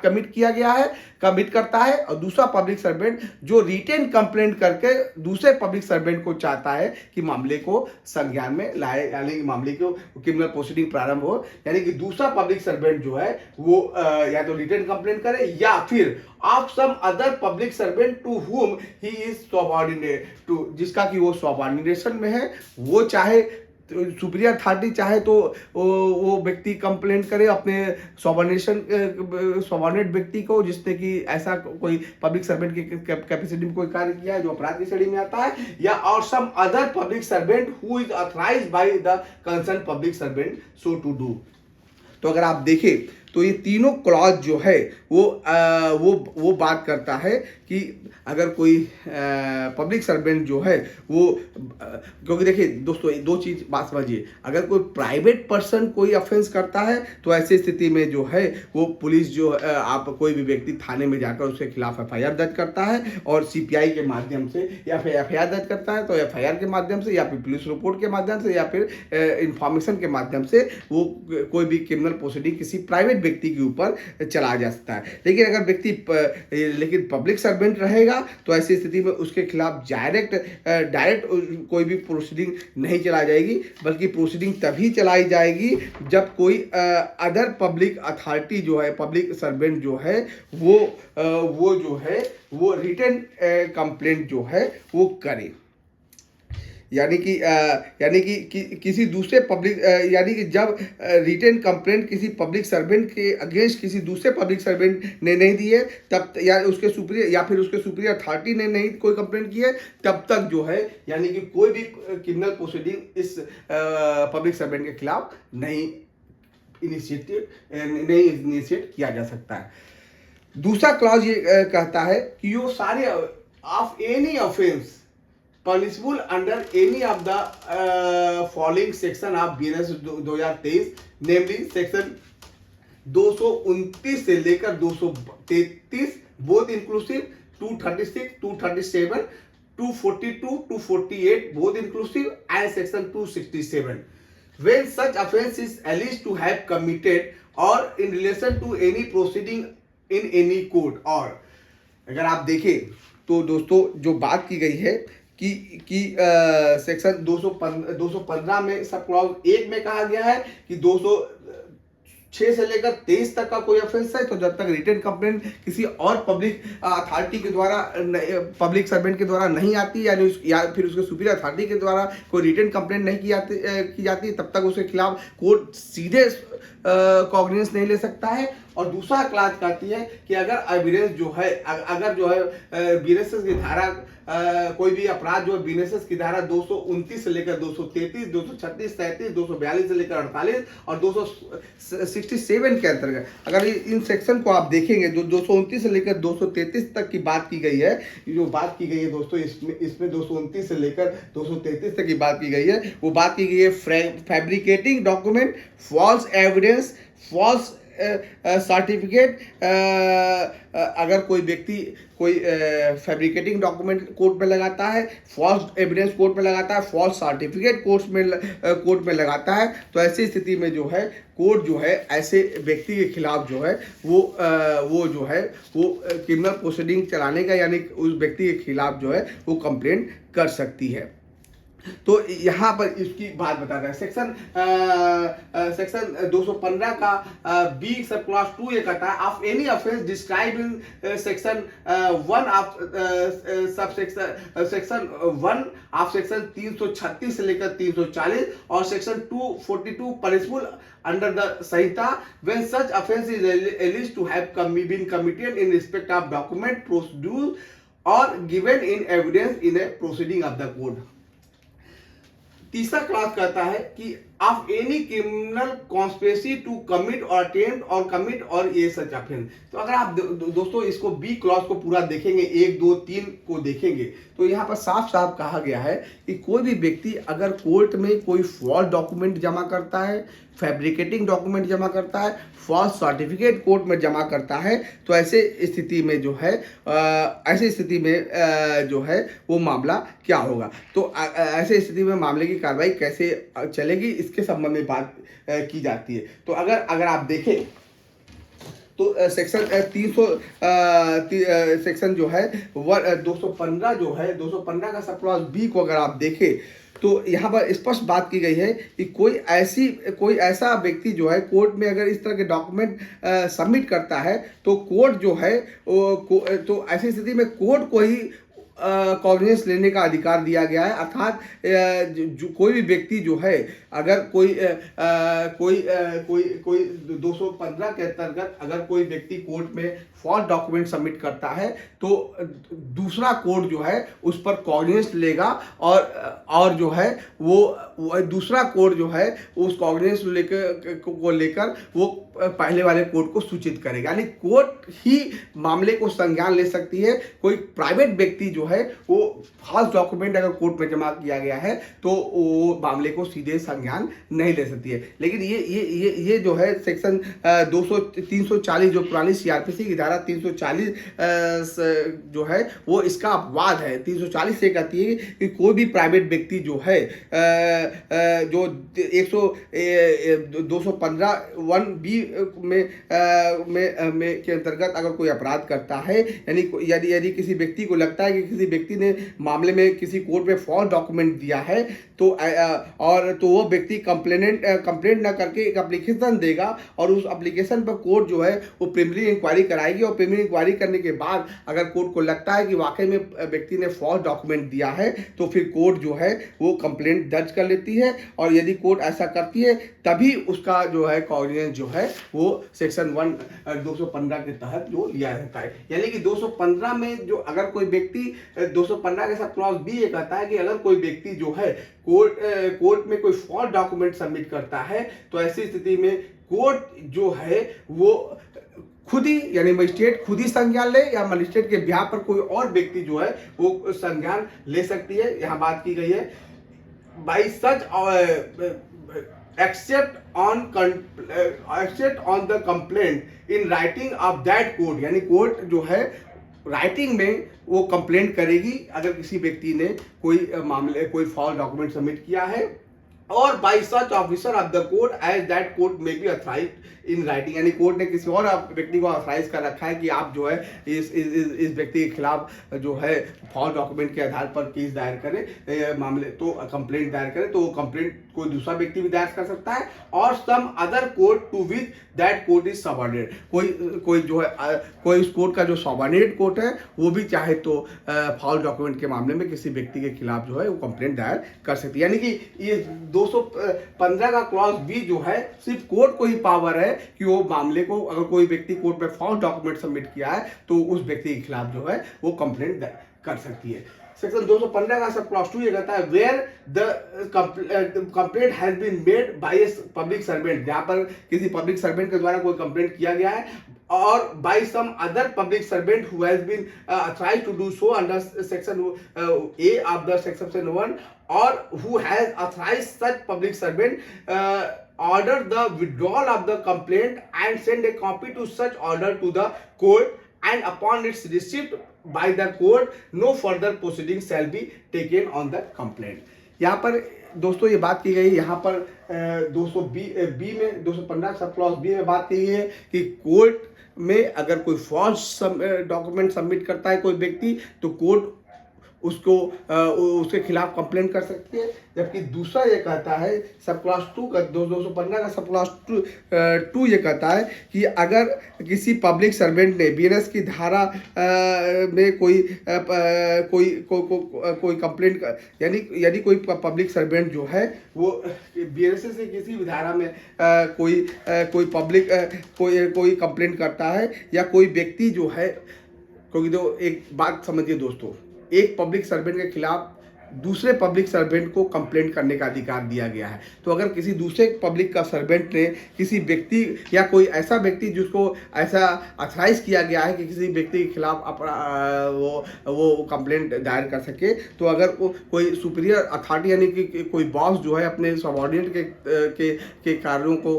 कमिट करता है और दूसरा पब्लिक सर्वेंट जो रिटन कंप्लेंट करके दूसरे पब्लिक सर्वेंट को चाहता है कि मामले को संज्ञान में लाए, यानी कि मामले को क्रिमिनल प्रोसीडिंग प्रारंभ हो। यानी कि दूसरा पब्लिक सर्वेंट जो है वो या तो रिटन कंप्लेंट करे या फिर of some other public servant to whom he is subordinate to, जिसका कि वो सबऑर्डिनेशन में है, वो चाहे सुपीरियर अथॉरिटी चाहे तो वो व्यक्ति कंप्लेंट करे अपने सबऑर्डिनेट व्यक्ति को जिसने कि ऐसा कोई पब्लिक सर्वेंट की कैपेसिटी में कोई कार्य किया है जो अपराध की श्रेणी में आता है, या और some other public servant who is authorised by the concern public servant so to do. तो अगर आप देखें तो ये तीनों क्लॉज जो है वो बात करता है कि अगर कोई पब्लिक सर्वेंट जो है वो क्योंकि देखिए दोस्तों दो चीज़ बात समझिए, अगर कोई प्राइवेट पर्सन कोई ऑफेंस करता है तो ऐसी स्थिति में जो है वो पुलिस जो आप कोई भी व्यक्ति थाने में जाकर उसके खिलाफ एफआईआर दर्ज करता है और सीपीआई के माध्यम से या फिर एफआईआर दर्ज करता है तो एफआईआर के माध्यम से या फिर पुलिस रिपोर्ट के माध्यम से या फिर इंफॉर्मेशन के माध्यम से वो कोई भी क्रिमिनल प्रोसीडिंग किसी प्राइवेट व्यक्ति के ऊपर चला जा सकता है। लेकिन अगर व्यक्ति लेकिन पब्लिक सर्वेंट रहेगा तो ऐसी स्थिति में उसके खिलाफ डायरेक्ट कोई भी प्रोसीडिंग नहीं चलाई जाएगी, बल्कि प्रोसीडिंग तभी चलाई जाएगी जब कोई अदर पब्लिक अथॉरिटी जो है, पब्लिक सर्वेंट जो है वो जो है वो रिटन कंप्लेंट जो है वो करे। यानी कि किसी दूसरे पब्लिक यानी कि जब रिटन कंप्लेंट किसी पब्लिक सर्वेंट के अगेंस्ट किसी दूसरे पब्लिक सर्वेंट ने नहीं दी है तब, या उसके सुपीरियर या फिर उसके सुपीरियर अथॉरिटी ने नहीं कोई कंप्लेंट की है, तब तक जो है यानी कि कोई भी क्रिमिनल प्रोसीडिंग इस पब्लिक सर्वेंट के खिलाफ नहीं इनिशिएट किया जा सकता है। दूसरा क्लॉज ये कहता है कि यो सारे of any offence punishable under any of the following section of BNS 2023, namely section 229 से लेकर 233 both inclusive, 236, 237, 242, 248 both inclusive and section 267 when such offence is alleged to have committed or in relation to any proceeding in any court। और अगर आप देखें तो दोस्तों जो बात की गई है कि सेक्शन 215 में सब क्लॉज 1 में कहा गया है कि 206 से लेकर 23 तक का कोई ऑफेंस है तो जब तक रिटन कंप्लेंट किसी और पब्लिक अथॉरिटी के द्वारा, पब्लिक सर्वेंट के द्वारा नहीं आती या फिर उसके सुपीरियर अथॉरिटी के द्वारा कोई रिटन कंप्लेंट नहीं की जाती तब तक उसके खिलाफ कोर्ट सीधे कॉग्निजेंस नहीं ले सकता है। और दूसरा क्लास कहती है कि अगर एविडेंस जो है, अगर जो है बीएनएस की धारा कोई भी अपराध जो है बीएनएस की धारा 229 से लेकर 233, 236, 37, 242 से लेकर 48 और 267 के अंतर्गत अगर इन सेक्शन को आप देखेंगे जो 229 से लेकर 233 तक की बात की गई है, जो बात की गई है दोस्तों इसमें 229 से लेकर 233 तक की बात की गई है, वो बात की गई है fabricating document, false evidence, false certificate. अगर कोई व्यक्ति कोई फैब्रिकेटिंग डॉक्यूमेंट कोर्ट में लगाता है, फॉल्स एविडेंस कोर्ट में लगाता है, फॉल्स सर्टिफिकेट कोर्ट में लगाता है तो ऐसी स्थिति में जो है कोर्ट जो है ऐसे व्यक्ति के खिलाफ जो है वो जो है वो क्रिमिनल प्रोसीडिंग चलाने का यानी उस व्यक्ति के खिलाफ जो है वो कंप्लेंट कर सकती है। तो यहाँ पर इसकी बात बताता है सेक्शन 215 का बी सब क्लॉज 2 ये कहता है of any offence describe in section 1 of section 1 of section 336 से लेकर 340 और section 242 punishable under the Samhita when such offense is alleged to have been committed in respect of document produced or given in evidence in a proceeding of the court। तीसरा class कहता है कि of any criminal conspiracy to commit और attempt और commit और ये सच offence. तो अगर आप दोस्तों इसको बी क्लॉज को पूरा देखेंगे, 1, 2, 3 को देखेंगे तो यहाँ पर साफ साफ कहा गया है कि कोई भी व्यक्ति अगर कोर्ट में कोई फॉल्स डॉक्यूमेंट जमा करता है, फैब्रिकेटिंग डॉक्यूमेंट जमा करता है, फॉल्स सर्टिफिकेट कोर्ट में जमा करता है तो ऐसे स्थिति में जो है ऐसी स्थिति में जो है वो मामला क्या होगा। तो ऐसे स्थिति में मामले की कार्रवाई कैसे चलेगी इसके संबंध में बात की जाती है। तो अगर आप देखें तो सेक्शन 300 सेक्शन जो है 215 जो है 215 का सब क्लॉज बी को अगर आप देखें तो यहाँ पर स्पष्ट बात की गई है कि कोई ऐसा व्यक्ति जो है कोर्ट में अगर इस तरह के डॉक्यूमेंट सबमिट करता है तो कोर्ट जो है तो ऐसी स्थिति में कोर्ट को ही कॉग्निजेंस लेने का अधिकार दिया गया है। अर्थात कोई भी व्यक्ति जो है अगर कोई 215 के अंतर्गत अगर कोई व्यक्ति कोर्ट में फॉल्स डॉक्यूमेंट सबमिट करता है तो दूसरा कोर्ट जो है उस पर कॉग्निजेंस लेगा और जो है वो दूसरा कोर्ट जो है उस कॉग्निजेंस को लेकर वो पहले वाले कोर्ट को सूचित करेगा। यानी कोर्ट ही मामले को संज्ञान ले सकती है। कोई प्राइवेट व्यक्ति जो है वो फॉल्स डॉक्यूमेंट अगर कोर्ट में जमा किया गया है तो वो मामले को सीधे संज्ञान नहीं ले सकती है। लेकिन ये जो है सेक्शन 340 जो पुरानी सीआरपीसी की धारा 340 जो है वो इसका अपवाद है। 340 से कहती है कि कोई भी प्राइवेट व्यक्ति जो है जो 215 1B में के अंतर्गत अगर कोई अपराध करता है, यानी यदि किसी व्यक्ति को लगता है कि किसी व्यक्ति ने मामले में किसी कोर्ट में फॉल्स डॉक्यूमेंट दिया है तो वो व्यक्ति कंप्लेंट ना करके एक एप्लीकेशन देगा और उस एप्लीकेशन पर कोर्ट जो है वो प्रीलिमिनरी इंक्वायरी कराएगी और प्रीलिमिनरी इंक्वायरी करने के बाद अगर कोर्ट को लगता है कि वाकई में व्यक्ति ने फॉल्स डॉक्यूमेंट दिया है तो फिर कोर्ट जो है वो कंप्लेंट दर्ज कर लेती है और यदि कोर्ट ऐसा करती है तभी उसका जो है कॉग्निजेंस जो है वो सेक्शन 215 के तहत जो लिया जाता है। यानी कि 215 में जो अगर कोई व्यक्ति 215 के साथ क्लॉज बी ये कहता है कि अगर कोई व्यक्ति जो है कोर्ट में कोई फॉल्स डॉक्यूमेंट सबमिट करता है तो ऐसी स्थिति में कोर्ट जो है वो खुद ही यानी मजिस्ट्रेट खुद ही संज्ञान ले या मजिस्ट्रेट के बिहाफ पर कोई और व्यक्ति जो है वो संज्ञान ले सकती है। यहाँ बात की गई है by such except on the complaint in writing of that court. यानी कोर्ट जो है राइटिंग में वो कंप्लेंट करेगी अगर किसी व्यक्ति ने कोई फॉल्स डॉक्यूमेंट सबमिट किया है और by such officer of the court as that court may be authorised in writing. यानी कोर्ट ने किसी और व्यक्ति को अथॉराइज कर रखा है कि आप जो है इस व्यक्ति के खिलाफ जो है फॉल्स डॉक्यूमेंट के आधार पर केस दायर करें मामले तो कंप्लेंट दायर करें, तो वो कंप्लेंट कोई दूसरा व्यक्ति भी दायर कर सकता है और some other court to which that court is subordinate. कोई जो है कोई उस कोर्ट का जो सबऑर्डिनेट कोर्ट है वो भी चाहे तो फॉल्स डॉक्यूमेंट के मामले में किसी व्यक्ति के खिलाफ जो है वो कंप्लेंट दायर कर सकती है। यानी कि ये 215 का क्लॉज बी जो है सिर्फ कोर्ट को ही पावर है कि वो मामले को अगर कोई व्यक्ति कोर्ट में फॉल्स डॉक्यूमेंट सबमिट किया है तो उस व्यक्ति के खिलाफ जो है वो कंप्लेंट कर सकती है। सेक्शन 215 का सब क्लॉज 2 ये कहता है where the complaint has been made by a public servant, जहां पर किसी पब्लिक सर्वेंट के द्वारा कोई कंप्लेंट किया गया है और by some other public servant who has been authorized to do so under section A of the section 1 or who has authorized such public servant order the withdrawal of the complaint and send a copy to such order to the court and upon its receipt by the court no further proceedings shall be taken on the complaint। यहाँ पर दोस्तों ये बात की गई यहाँ पर 220 में 215 सब क्लॉज बी में बात की गई है कि कोर्ट में अगर कोई फॉल्स डॉक्यूमेंट सबमिट करता है कोई व्यक्ति तो कोर्ट उसके खिलाफ कंप्लेंट कर सकती है। जबकि दूसरा ये कहता है सब क्लास 2 का 215 का सब क्लास 2 ये कहता है कि अगर किसी पब्लिक सर्वेंट ने बीएनएस की धारा में कोई कंप्लेंट यानी यदि कोई पब्लिक सर्वेंट जो है वो बीएनएस से किसी भी धारा में कोई कंप्लेंट करता है या कोई व्यक्ति जो है, क्योंकि तो एक बात समझिए दोस्तों, एक पब्लिक सर्वेंट के खिलाफ दूसरे पब्लिक सर्वेंट को कंप्लेंट करने का अधिकार दिया गया है। तो अगर किसी दूसरे पब्लिक का सर्वेंट ने किसी व्यक्ति या कोई ऐसा व्यक्ति जिसको ऐसा अथराइज किया गया है कि किसी व्यक्ति के खिलाफ वो कंप्लेंट दायर कर सके, तो अगर कोई सुपीरियर अथॉरिटी यानी कि कोई बॉस जो है अपने सबऑर्डिनेट के कार्यों को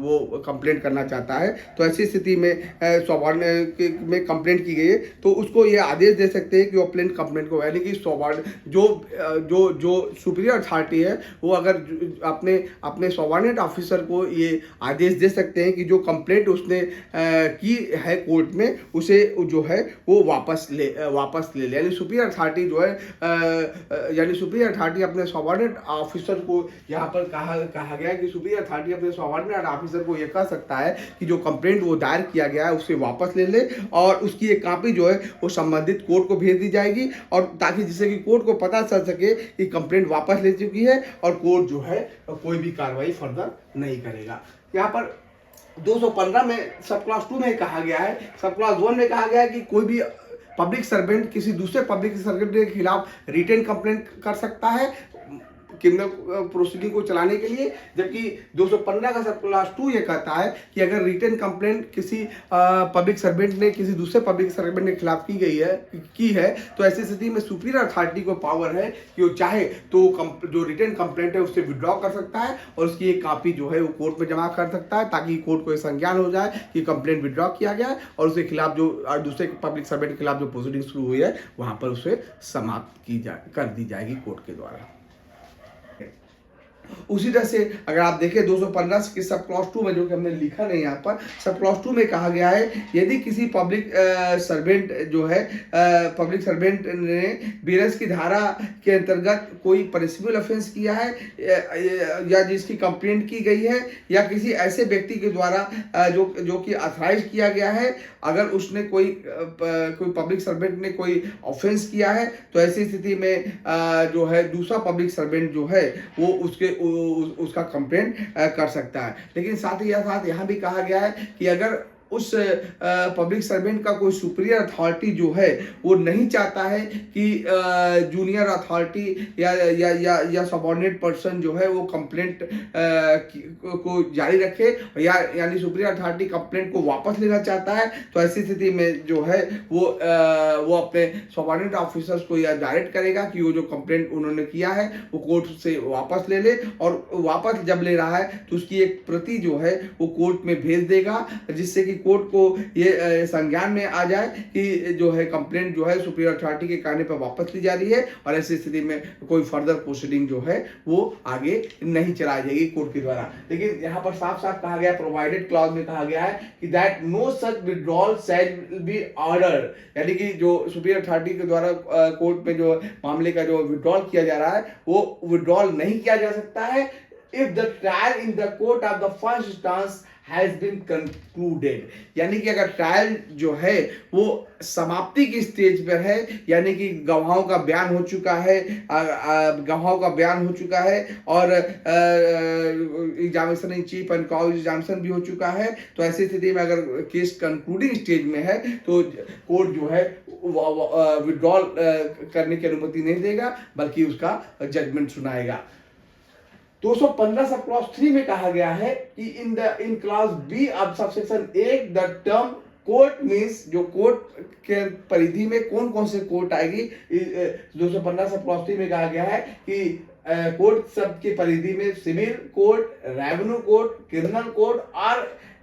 वो कंप्लेंट करना चाहता है तो ऐसी स्थिति में सबऑर्डिनेट में कंप्लेंट की गई है तो उसको ये आदेश दे सकते हैं कि वो कंप्लेंट को कि जो सुपीरियर अथॉरिटी है वो अगर अपने सबऑर्डिनेट ऑफिसर को ये आदेश दे सकते हैं कि जो कंप्लेंट उसने की है कोर्ट में उसे जो है वो वापस ले यानी सुपीरियर अथॉरिटी जो है यानी सुपीरियर अथॉरिटी अपने सबऑर्डिनेट ऑफिसर को यहाँ पर कहा गया है कि सुपीरियर अथॉरिटी अपने सबऑर्डिनेट ऑफिसर को ये कह सकता है कि जो कंप्लेंट वो दायर किया गया है उसे वापस ले और उसकी एक कॉपी जो है वो संबंधित कोर्ट को भेज दी जाएगी और ताकि जिससे कि कोर्ट को पता चल सके कि कंप्लेंट वापस ले चुकी है और कोर्ट जो है कोई भी कार्रवाई फर्दर नहीं करेगा। यहाँ पर 215 में सब क्लास 2 में कहा गया है, सब क्लास 1 में कहा गया है कि कोई भी पब्लिक सर्वेंट किसी दूसरे पब्लिक सर्वेंट के खिलाफ रिटेन कंप्लेंट कर सकता है क्रिमिनल प्रोसीडिंग को चलाने के लिए। जबकि 215 का सब क्लॉज 2 ये कहता है कि अगर रिटन कंप्लेंट किसी पब्लिक सर्वेंट ने किसी दूसरे पब्लिक सर्वेंट के खिलाफ की है तो ऐसी स्थिति में सुपीरियर अथॉरिटी को पावर है कि वो चाहे तो जो रिटन कंप्लेंट है उससे विड्रॉ कर सकता है और उसकी एक कॉपी जो है वो कोर्ट में जमा कर सकता है, ताकि कोर्ट को संज्ञान हो जाए कि कंप्लेंट विड्रॉ किया गया है और उसके खिलाफ जो दूसरे पब्लिक सर्वेंट के खिलाफ जो प्रोसीडिंग शुरू हुई है वहां पर उसे समाप्त कर दी जाएगी कोर्ट के द्वारा। उसी तरह से अगर आप देखें 215 के सब क्लॉज 2 में, जो कि हमने लिखा नहीं यहाँ पर, सब क्लॉज 2 में कहा गया है यदि किसी पब्लिक सर्वेंट जो है पब्लिक सर्वेंट ने बीएनएस की धारा के अंतर्गत कोई पनिशेबल ऑफेंस किया है या जिसकी कंप्लेंट की गई है या किसी ऐसे व्यक्ति के द्वारा जो कि ऑथराइज किया गया है, अगर उसने कोई पब्लिक सर्वेंट ने कोई ऑफेंस किया है तो ऐसी स्थिति में जो है दूसरा पब्लिक सर्वेंट जो है वो उसका कंप्लेंट कर सकता है। लेकिन साथ ही साथ यहाँ भी कहा गया है कि अगर उस पब्लिक सर्वेंट का कोई सुपीरियर अथॉरिटी जो है वो नहीं चाहता है कि जूनियर अथॉरिटी या सबऑर्डिनेट पर्सन जो है वो कंप्लेंट को जारी रखे यानी सुपीरियर अथॉरिटी कंप्लेंट को वापस लेना चाहता है, तो ऐसी स्थिति में जो है वो अपने सबऑर्डिनेट ऑफिसर्स को यह डायरेक्ट करेगा कि वो जो कंप्लेंट उन्होंने किया है वो कोर्ट से वापस ले ले, और वापस जब ले रहा है तो उसकी एक प्रति जो है वो कोर्ट में भेज देगा, जिससे कि कोर्ट को ये संज्ञान में आ जाए कि जो है कंप्लेंट जो है सुपीरियर अथॉरिटी के कहने पर वापस ली जा रही है और ऐसी स्थिति में कोई फर्दर प्रोसीडिंग जो है वो आगे नहीं चलाई जाएगी कोर्ट के द्वारा। लेकिन यहाँ पर साफ साफ कहा गया, प्रोवाइडेड क्लॉज में कहा गया है कि that no such withdrawal shall be order, यानी कि जो सुपीरियर अथॉरिटी के द्वारा कोर्ट में जो मामले का जो विड्रॉल किया जा रहा है वो विड्रॉल नहीं किया जा सकता है if the trial in the court of the first instance has been concluded, यानी कि अगर ट्रायल जो है वो समाप्ति की स्टेज पर है, यानी कि गवाहों का बयान हो चुका है, और examination in cheap and cross examination भी हो चुका है, तो ऐसी स्थिति में अगर केस कंक्लूडिंग स्टेज में है तो कोर्ट जो है विड्रॉल करने की अनुमति नहीं देगा बल्कि उसका जजमेंट सुनाएगा। 215 सब क्लॉज 3 में कहा गया है कि in clause B of subsection 1 the term court means, जो कोर्ट के परिधि में कौन कौन से कोर्ट आएगी, 215 सब क्लॉज 3 में कहा गया है कि कोर्ट सब के परिधि में civil court, revenue court, criminal court और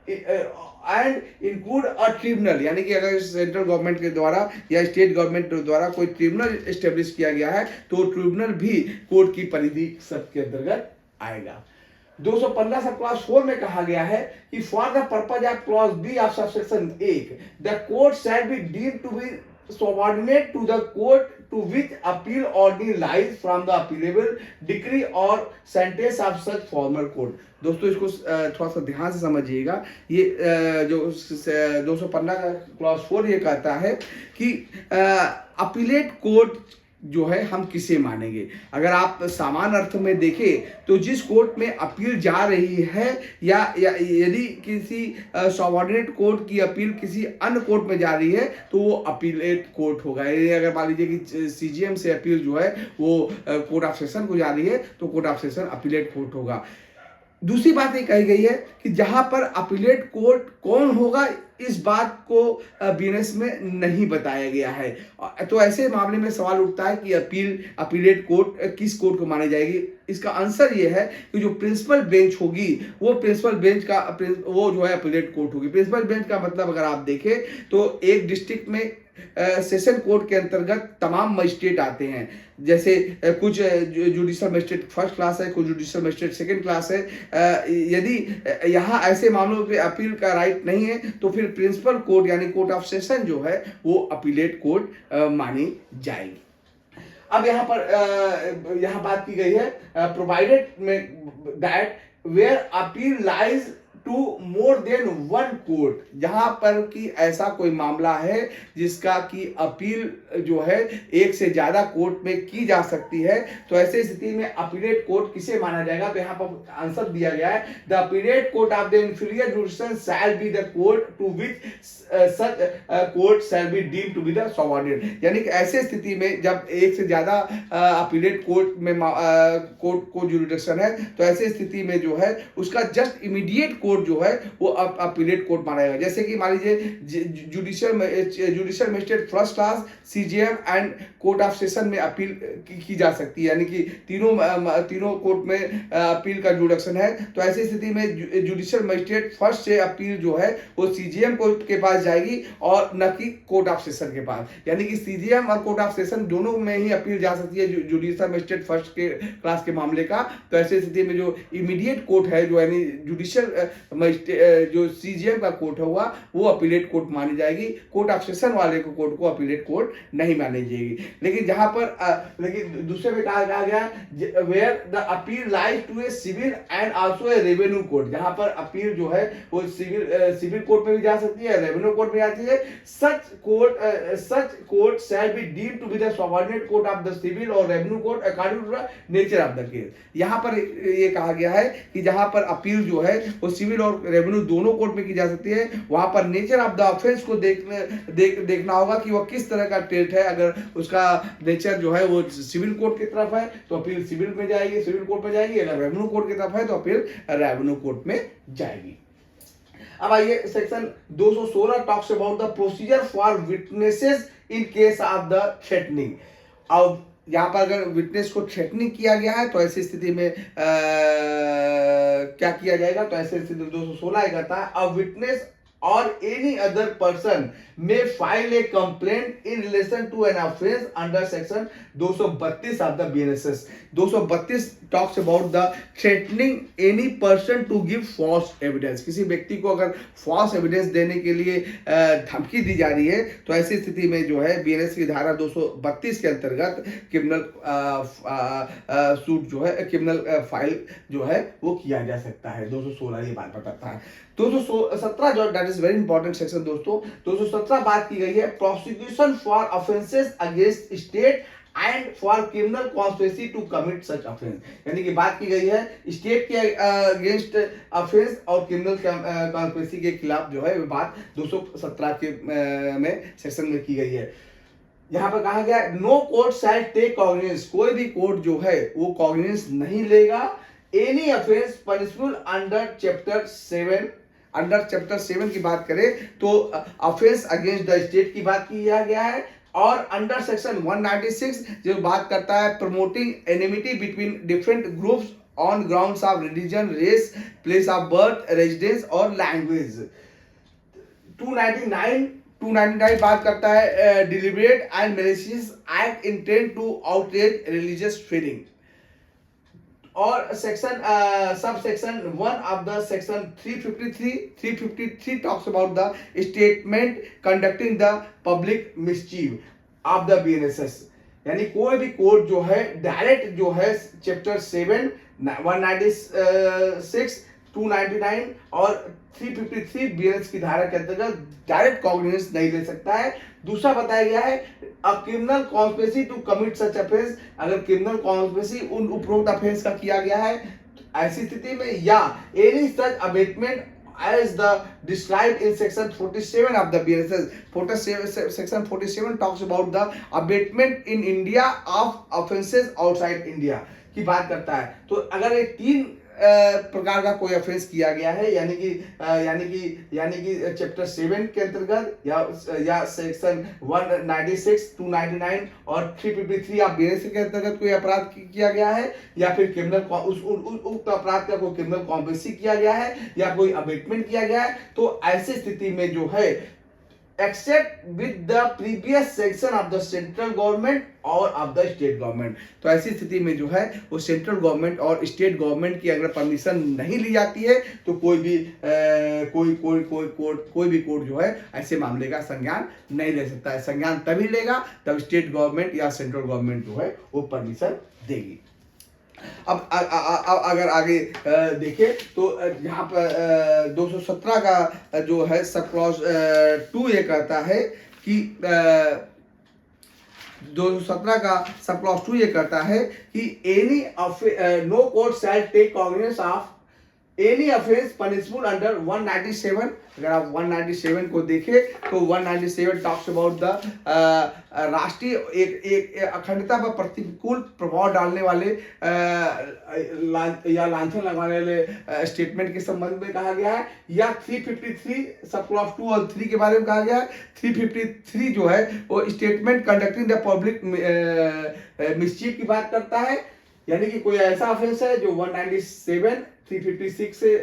एंड इंक्लूड अ ट्रिब्यूनल, यानी कि अगर सेंट्रल गवर्नमेंट के द्वारा या स्टेट गवर्नमेंट द्वारा कोई ट्रिब्यूनल एस्टेब्लिश किया गया है तो ट्रिब्यूनल भी कोर्ट की परिधि सब के अंतर्गत आएगा। 215 सब क्लॉज 4 में कहा गया है कि for the purpose of clause B of subsection 1 the court shall be deemed to be subordinate to the court to which appeal order lies from the appealable decree or sentence of such former court। दोस्तों इसको थोड़ा सा ध्यान से समझिएगा, ये जो 215 का क्लॉज 4 ये कहता है कि अपीलेट कोर्ट जो है हम किसे मानेंगे। अगर आप सामान्य अर्थ में देखें तो जिस कोर्ट में अपील जा रही है या यदि किसी सबऑर्डिनेट कोर्ट की अपील किसी अन्य कोर्ट में जा रही है तो वो अपीलेट कोर्ट होगा। अगर मान लीजिए कि सीजीएम से अपील जो है वो कोर्ट ऑफ सेशन को जा रही है तो court of session appellate court होगा। दूसरी बात ये कही गई है कि जहां पर अपीलेट कोर्ट कौन होगा इस बात को बीएनएस में नहीं बताया गया है, तो ऐसे मामले में सवाल उठता है कि अपीलेट कोर्ट किस कोर्ट को मानी जाएगी। इसका आंसर ये है कि जो प्रिंसिपल बेंच होगी वो प्रिंसिपल बेंच का वो जो है अपीलेट कोर्ट होगी। प्रिंसिपल बेंच का मतलब अगर आप देखें तो एक डिस्ट्रिक्ट में सेशन कोर्ट के अंतर्गत तमाम मजिस्ट्रेट आते हैं, जैसे कुछ जुडिशल मजिस्ट्रेट फर्स्ट क्लास है, कुछ जुडिशल मजिस्ट्रेट सेकंड क्लास है। यदि यहाँ ऐसे मामलों पे अपील का राइट नहीं है तो फिर प्रिंसिपल कोर्ट यानी कोर्ट ऑफ सेशन जो है वो अपीलेट कोर्ट मानी जाएगी। अब यहाँ बात की गई है प्रोवाइडेड में that where appeal lies to more than one court, जहां पर कि ऐसा कोई मामला है जिसका कि अपील जो है एक से ज्यादा कोर्ट में की जा सकती है, तो ऐसे स्थिति में अपीलेट कोर्ट किसे माना जाएगा? तो यहाँ पर आंसर दिया गया है, the appellate court of the inferior jurisdiction shall be the court to which such court shall be deemed to be the subordinate. यानी कि ऐसे स्थिति में जब एक से ज्यादा अपीलेट कोर्ट में कोर्ट को जुडिशन है, तो ऐसे स्थिति में जो है उसका जस्ट इमीडिएट कोर्ट जो है वो अपीलेट कोर्ट माना जाएगा। जैसे कि मान लीजिए judicial magistrate first class, CJM and court of session में अपील की जा सकती है, यानी कि तीनों कोर्ट में अपील का जुडिशन है। तो ऐसी स्थिति में जुडिशियल मजिस्ट्रेट फर्स्ट से अपील जो है वो सीजेएम कोर्ट के पास जाएगी और न कि कोर्ट ऑफ सेशन के पास, यानी कि सीजेएम और कोर्ट ऑफ सेशन दोनों में ही अपील जा सकती है जुडिशियल मजिस्ट्रेट फर्स्ट के क्लास के मामले का। तो ऐसी स्थिति में जो इमीडिएट कोर्ट है, जो यानी जुडिशियल मजिस्ट्रेट जो सीजेएम का कोर्ट होगा वो अपीलेट कोर्ट मानी जाएगी। कोर्ट ऑफ सेशन वाले को कोर्ट को अपीलेट कोर्ट नहीं मानी जाएगी। लेकिन जहां पर लेकिन दूसरे में कहा गया where the appeal lies to a civil and also a revenue court, जहां पर अपील जो है वो सिविल कोर्ट में भी जा सकती है, रेवेन्यू कोर्ट में जाती है। Such court shall be deemed to be the subordinate court of the civil और revenue court according to the nature of the case. यहां पर ये कहा गया है कि जहां पर अपील जो है वो सिविल और रेवेन्यू दोनों कोर्ट में की जा सकती है, वहां पर नेचर ऑफ द ऑफेंस को देखना होगा कि वो किस तरह का टेट है। अगर उसका नेचर जो है वो सिविल कोर्ट की तरफ है तो अपील सिविल में जाएगी, सिविल कोर्ट में जाएगी। अगर रेवेन्यू कोर्ट की तरफ है तो अपील रेवेन्यू कोर्ट में जाएगी। अब आइए section 216 talks about the procedure for witnesses in case of the threatening. अब यहाँ पर अगर विटनेस को थ्रेटनिंग किया गया है तो ऐसी स्थिति में क्या किया जाएगा? तो ऐसी स्थिति में 216 कहता है a witness or any other person may file a complaint in relation to an offense under section 232 of the BNSS. 232 talks about the threatening any person to give false evidence. किसी व्यक्ति को अगर false evidence देने के लिए धमकी दी जा रही है तो ऐसी स्थिति में जो है BNS की धारा 232 के अंतर्गत क्रिमिनल सूट जो है क्रिमिनल फाइल जो है वो किया जा सकता है। 216 ये बात बताता है। 217 जो that is very important section दोस्तों, 217 बात की गई है prosecution for offences against state and for criminal conspiracy to commit such offence. यानी कि बात की गई है स्टेट के अगेंस्ट ऑफेंस और क्रिमिनल कॉन्स्पिरेसी के खिलाफ जो है बात 217 के में सेक्शन में की गई है। यहाँ पर कहा गया no court shall take cognizance, कोई भी कोर्ट जो है वो कॉग्निजेंस नहीं लेगा any offence punishable under chapter 7। Under chapter 7 की बात करें तो ऑफेंस अगेंस्ट द स्टेट की बात किया गया है, और अंडर सेक्शन 196 जो बात करता है promoting enmity between different groups on grounds of religion, race, place of birth, residence और लैंग्वेज। 299 बात करता है deliberate and malicious act intend to outrage religious feeling. और section sub section 1 of the section 353 talks about the statement conducting the public mischief of the BNSS. यानी कोई भी court जो है डायरेक्ट जो है चैप्टर 7 196 299 और 353 बीएनएस की धारा के अंतर्गत डायरेक्ट कॉग्निजेंस नहीं ले सकता है। दूसरा बताया गया है a criminal conspiracy to commit such offence, अगर क्रिमिनल कॉन्स्पिरेसी उन उपरोक्त ऑफेंस का किया गया है ऐसी स्थिति में, या any such abetment as the described in section 47 of the BNSS. Section 47 talks about the abatement in India of offenses outside India की बात करता है। तो अगर ये 3 प्रकार का कोई ऑफेंस किया गया है यानी कि चैप्टर 7 के अंतर्गत या सेक्शन 196 299 और 353 ऑफ बीएनएस के अंतर्गत कोई अपराध किया गया है, या फिर क्रिमिनल उक्त अपराध का कोई क्रिमिनल कॉम्पेंसी किया गया है या कोई अबेटमेंट किया गया है, तो ऐसी स्थिति में जो है except with the previous section of the central government और ऑफ द स्टेट गवर्नमेंट। तो ऐसी स्थिति में जो है वो सेंट्रल गवर्नमेंट और स्टेट गवर्नमेंट की अगर परमिशन नहीं ली जाती है तो कोई भी कोर्ट जो है ऐसे मामले का संज्ञान नहीं ले सकता है। संज्ञान तभी लेगा तब स्टेट गवर्नमेंट या सेंट्रल गवर्नमेंट जो है वो परमिशन देगी। अगर आगे देखें तो यहाँ पर 217 का जो है सब क्लॉज 2 ये कहता है कि 217 का सब क्लॉज 2 ये कहता है कि any no court shall take cognizance of any offence punishable under 197। अगर आप 197 को देखें तो 197 टॉक्स अबाउट द राष्ट्रीय एक अखंडता पर प्रतिकूल प्रभाव डालने वाले या लांछन लगाने वाले स्टेटमेंट के संबंध में कहा गया है, या 353 सब क्लॉज 2 और 3 के बारे में कहा गया है। 353 जो है वो statement conducting the public mischief की बात करता है, यानी कि कोई ऐसा ऑफेंस है जो 197 356 से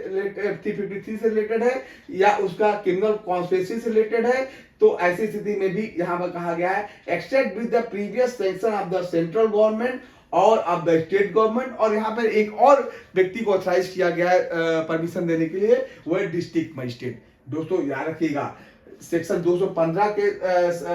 353 से रिलेटेड है या उसका क्रिमिनल कॉन्स्पिरेसी से रिलेटेड है, तो ऐसी स्थिति में भी यहां पर कहा गया है except with the previous sanction of the central government और ऑफ द स्टेट गवर्नमेंट। और यहाँ पर एक और व्यक्ति को ऑथराइज किया गया है परमिशन देने के लिए, वो है डिस्ट्रिक्ट मजिस्ट्रेट। दोस्तों याद रखिएगा सेक्शन 215 के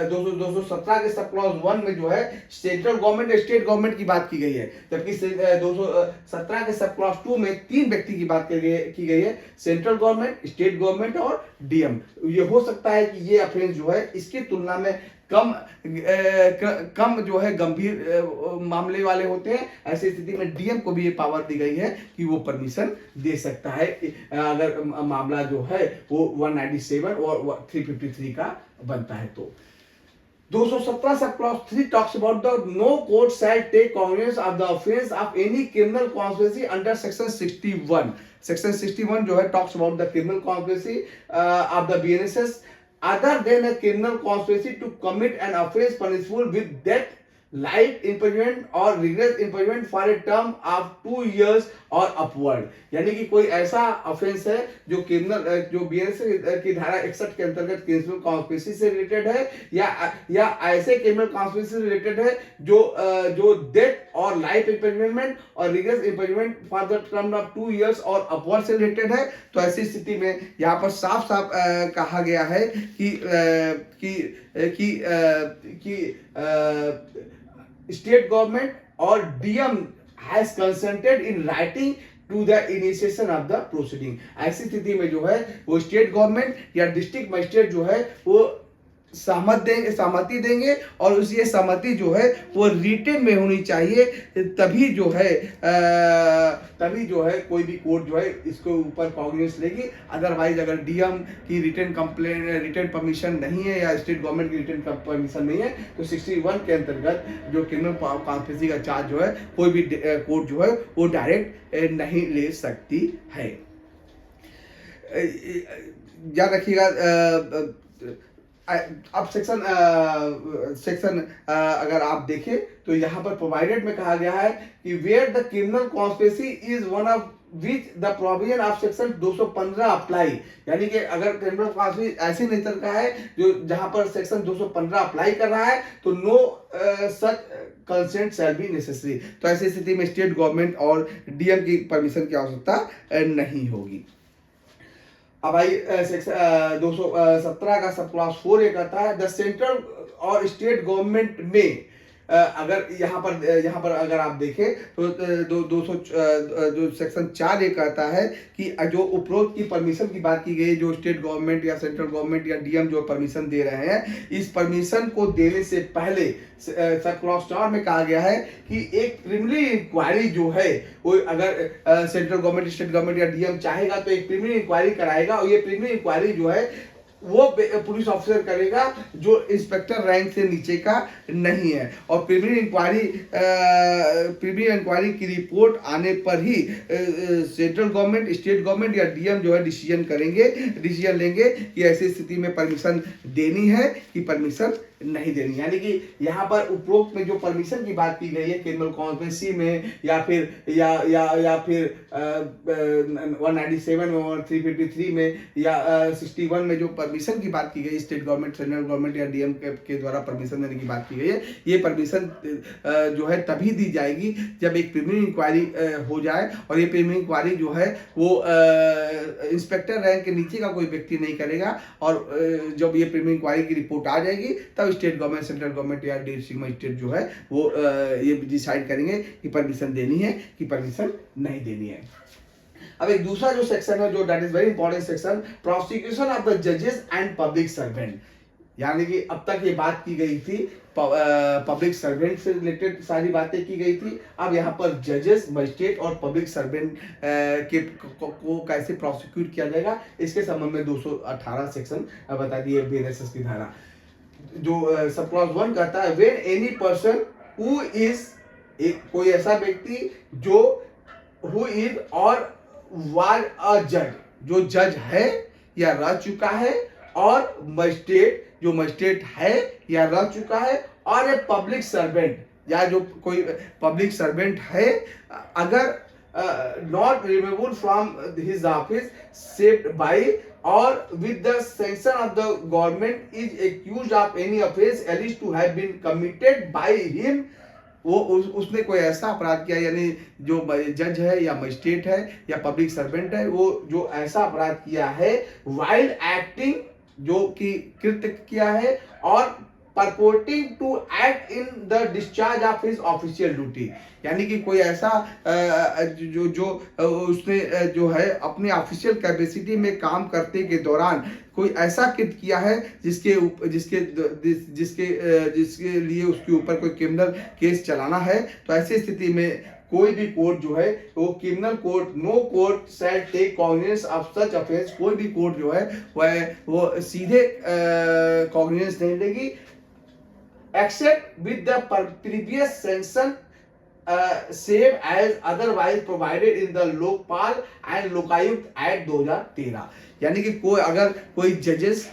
217 के सब क्लॉज 1 में जो है सेंट्रल गवर्नमेंट स्टेट गवर्नमेंट की बात की गई है, जबकि 217 के सब क्लॉज 2 में 3 व्यक्ति की बात की गई है, सेंट्रल गवर्नमेंट, स्टेट गवर्नमेंट और डीएम। ये हो सकता है कि ये ऑफेंस जो है इसकी तुलना में कम जो है गंभीर मामले वाले होते हैं। ऐसी स्थिति में डीएम को भी ये पावर दी गई है कि वो परमिशन दे सकता है अगर मामला जो है वो 197 और 353 का बनता है। तो 217 sub clause 3 talks about the no court shall take cognizance of the offence of any criminal conspiracy under section 61। Section 61 जो है talks about the criminal conspiracy of the BNSS other than a criminal conspiracy to commit an offense punishable with death, life imprisonment or rigorous imprisonment for a term of 2 years और upward. यानी कि कोई ऐसा offence है जो criminal जो BNS की धारा 61 के अंतर्गत क्रिमिनल कॉन्स्पिरेसी से रिलेटेड है या ऐसे क्रिमिनल कॉन्स्पिरेसी से रिलेटेड है जो डेथ और लाइफ इम्प्रिजनमेंट और rigorous imprisonment for the term of 2 years और अपवर्ड से रिलेटेड है। तो ऐसी स्थिति में यहाँ पर साफ साफ कहा गया है कि स्टेट गवर्नमेंट और DM has consented in writing to the initiation of the proceeding। ऐसी स्थिति में जो है वो स्टेट गवर्नमेंट या डिस्ट्रिक्ट मजिस्ट्रेट जो है वो सहमति देंगे और उस ये सहमति जो है वो रिटन में होनी चाहिए, तभी जो है कोई भी कोर्ट जो है इसके ऊपर कॉग्निजेंस लेगी। अदरवाइज अगर डीएम की रिटन परमिशन नहीं है या स्टेट गवर्नमेंट की रिटन परमिशन नहीं है तो 61 के अंतर्गत जो क्रिमिनल कॉन्स्पिरेसी का चार्ज जो है कोई भी कोर्ट जो है वो डायरेक्ट नहीं ले सकती है। याद रखिएगा अब सेक्शन अगर आप देखें तो यहाँ पर प्रोवाइडेड में कहा गया है कि where the criminal conspiracy is one of which the provision of section 215 apply. यानी कि अगर क्रिमिनल कॉन्स्पिरेसी ऐसे नेचर का है जो जहां पर सेक्शन 215 अप्लाई कर रहा है तो no such consent shall be necessary. तो ऐसी स्थिति में स्टेट गवर्नमेंट और डीएम की परमिशन की आवश्यकता नहीं होगी। अब आई सेक्शन 217 का सब क्लॉज 4 ये कहता है द सेंट्रल और स्टेट गवर्नमेंट में अगर यहाँ पर अगर आप देखें तो 200 जो सेक्शन 4 ये कहता है कि जो उपरोक्त की परमिशन की बात की गई, जो स्टेट गवर्नमेंट या सेंट्रल गवर्नमेंट या डीएम जो परमिशन दे रहे हैं, इस परमिशन को देने से पहले सब क्लॉज 4 में कहा गया है कि एक प्रिलिमिनरी इंक्वायरी जो है वो अगर सेंट्रल गवर्नमेंट स्टेट गवर्नमेंट या डीएम चाहेगा तो एक प्रिलिमिनरी इंक्वायरी कराएगा और ये प्रिलिमिनरी इंक्वायरी जो है वो पुलिस ऑफिसर करेगा जो इंस्पेक्टर रैंक से नीचे का नहीं है। और प्रिलिमिनरी इंक्वायरी की रिपोर्ट आने पर ही सेंट्रल गवर्नमेंट स्टेट गवर्नमेंट या डीएम जो है डिसीजन लेंगे कि ऐसी स्थिति में परमिशन देनी है कि परमिशन नहीं देनी। यानी कि यहाँ पर उपरोक्त में जो परमिशन की बात की गई है क्रिमिनल कॉन्स्पिरेसी में या फिर 197 में और 353 में या 61 में जो परमिशन की बात की गई स्टेट गवर्नमेंट सेंट्रल गवर्नमेंट या डीएम के द्वारा परमिशन देने की बात की गई है, ये परमिशन जो है तभी दी जाएगी जब एक प्रिलिमिनरी इंक्वायरी हो जाए। और ये प्रिलिमिनरी इंक्वायरी जो है वो इंस्पेक्टर रैंक के नीचे का कोई व्यक्ति नहीं करेगा और जब ये प्रिलिमिनरी इंक्वायरी की रिपोर्ट आ जाएगी तब तब स्टेट गवर्नमेंट, सेंट्रल गवर्नमेंट या डिस्ट्रिक्ट मजिस्ट्रेट जो है वो ये डिसाइड करेंगे कि परमिशन देनी है कि परमिशन नहीं देनी है। अब एक दूसरा जो सेक्शन है, जो that is very important section, prosecution of the जजेस एंड पब्लिक सर्वेंट। यानी कि अब तक ये बात की गई थी पब्लिक सर्वेंट से रिलेटेड सारी बातें की गई थी। अब यहाँ पर जजेस, मजिस्ट्रेट और पब्लिक सर्वेंट के को कैसे प्रोसिक्यूट किया जाएगा, इसके संबंध में 218 सेक्शन बता दिए बीएनएसएस की धारा। जो सब क्लॉज 1 कहता है, when any person who is, कोई ऐसा व्यक्ति जो हु इज और वाज अ जज, जो जज है या रह चुका है, और मजिस्ट्रेट, जो मजिस्ट्रेट है या रह चुका है, और ए पब्लिक सर्वेंट, या जो कोई पब्लिक सर्वेंट है, अगर not removed from his office saved by और with the sanction of the government is accused of any offence alleged to have been committed by him, वो उसने कोई ऐसा अपराध किया, यानी जो जज है या मजिस्ट्रेट है या पब्लिक सर्वेंट है, वो जो ऐसा अपराध किया है वाइल्ड एक्टिंग, जो कि कृत्य किया है, और purporting to act in the discharge of his official duty, यानी कि कोई ऐसा उसने जो है अपने ऑफिशियल कैपेसिटी में काम करते के दौरान कोई ऐसा कृत्य किया है जिसके जिसके जिसके जिसके लिए उसके ऊपर कोई क्रिमिनल केस चलाना है, तो ऐसी स्थिति में कोई भी कोर्ट जो है वो criminal court, no court shall take cognizance of such offence, कोई भी कोर्ट जो है वो सीधे कॉग्निजेंस नहीं लेगी, except with the previous sanction save as otherwise provided in the Lokpal and Lokayukta act 2013। यानी कि कोई अगर कोई जजेस,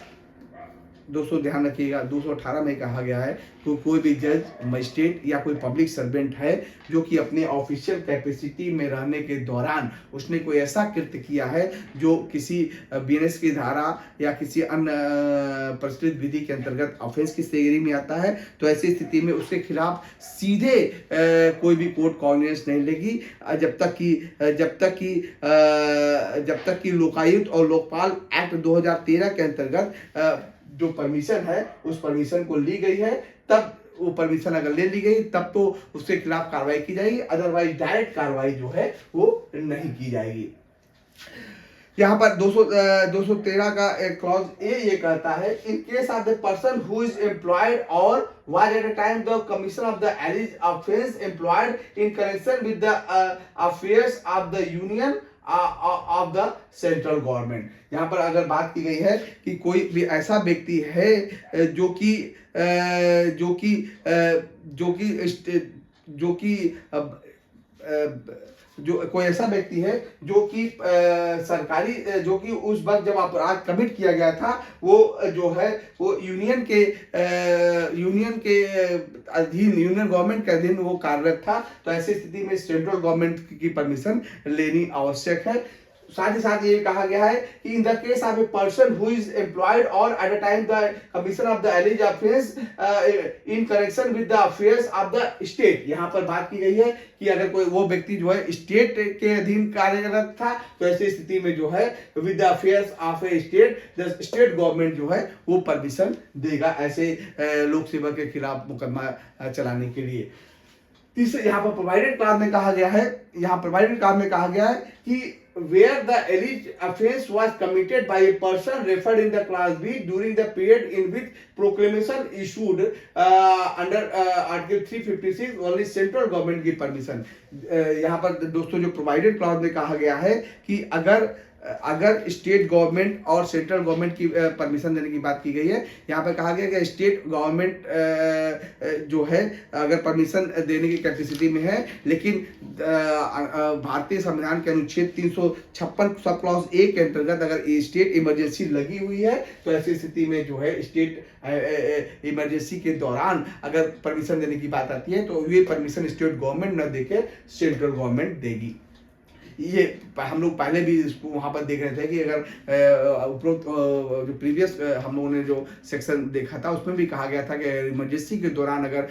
दोस्तों ध्यान रखिएगा 218 में कहा गया है तो कोई भी जज, मजिस्ट्रेट या कोई पब्लिक सर्वेंट है जो कि अपने ऑफिशियल कैपेसिटी में रहने के दौरान उसने कोई ऐसा कृत्य किया है जो किसी बीएनएस की धारा या किसी अन्य प्रचलित विधि के अंतर्गत ऑफेंस की श्रेणी में आता है, तो ऐसी स्थिति में उसके खिलाफ सीधे कोई भी कोर्ट कॉग्निजेंस नहीं लेगी जब तक कि लोकायुक्त और लोकपाल एक्ट 2013 के अंतर्गत जो परमिशन है उस परमिशन को ली गई है, तब वो परमिशन अगर ले ली गई तब तो उसके खिलाफ कार्रवाई की जाएगी, अदरवाइज डायरेक्ट कार्रवाई जो है वो नहीं की जाएगी। यहाँ पर 213 का एक क्लॉज ए ये कहता है, इन case of the person who is employed और was at a time the commission of the alleged offense employed in connection with the affairs of the union of the central government. यहाँ पर अगर बात की गई है कि कोई भी ऐसा व्यक्ति है जो कोई ऐसा व्यक्ति है जो कि सरकारी, जो कि उस वक्त जब अपराध कमिट किया गया था वो जो है वो यूनियन के अधीन, यूनियन गवर्नमेंट के अधीन वो कार्यरत था, तो ऐसी स्थिति में सेंट्रल गवर्नमेंट की परमिशन लेनी आवश्यक है। साथ ही साथ ये कहा गया है कि in the case of a person who is employed और at a time the commission of the allege offence in connection with the affairs of the state, यहाँ पर बात की गई है कि अगर कोई वो व्यक्ति जो है स्टेट के अधीन कार्यरत था, तो ऐसी स्थिति में जो है with the affairs of A state, the state government जो है वो परमिशन देगा ऐसे लोक सेवा के खिलाफ मुकदमा चलाने के लिए। तीसरे यहाँ पर प्रोवाइडेड क्लॉज में कहा गया है, कि where the alleged offence was committed by a person referred in the clause B during the period in which proclamation issued under article 356 only central government की परमिशन। यहाँ पर दोस्तों जो प्रोवाइडेड क्लॉज में कहा गया है कि अगर स्टेट गवर्नमेंट और सेंट्रल गवर्नमेंट की परमिशन देने की बात की गई है, यहाँ पर कहा गया कि स्टेट गवर्नमेंट जो है अगर परमिशन देने की कैपेसिटी में है, लेकिन भारतीय संविधान के अनुच्छेद 356 सब क्लॉज ए के अंतर्गत अगर स्टेट इमरजेंसी लगी हुई है, तो ऐसी स्थिति में जो है स्टेट इमरजेंसी के दौरान अगर परमिशन देने की बात आती है तो ये परमिशन स्टेट गवर्नमेंट न देके सेंट्रल गवर्नमेंट देगी। ये हम लोग पहले भी इसको वहाँ पर देख रहे थे कि अगर उपरोक्त जो प्रीवियस हम लोगों ने जो सेक्शन देखा था उसमें भी कहा गया था कि इमरजेंसी के दौरान अगर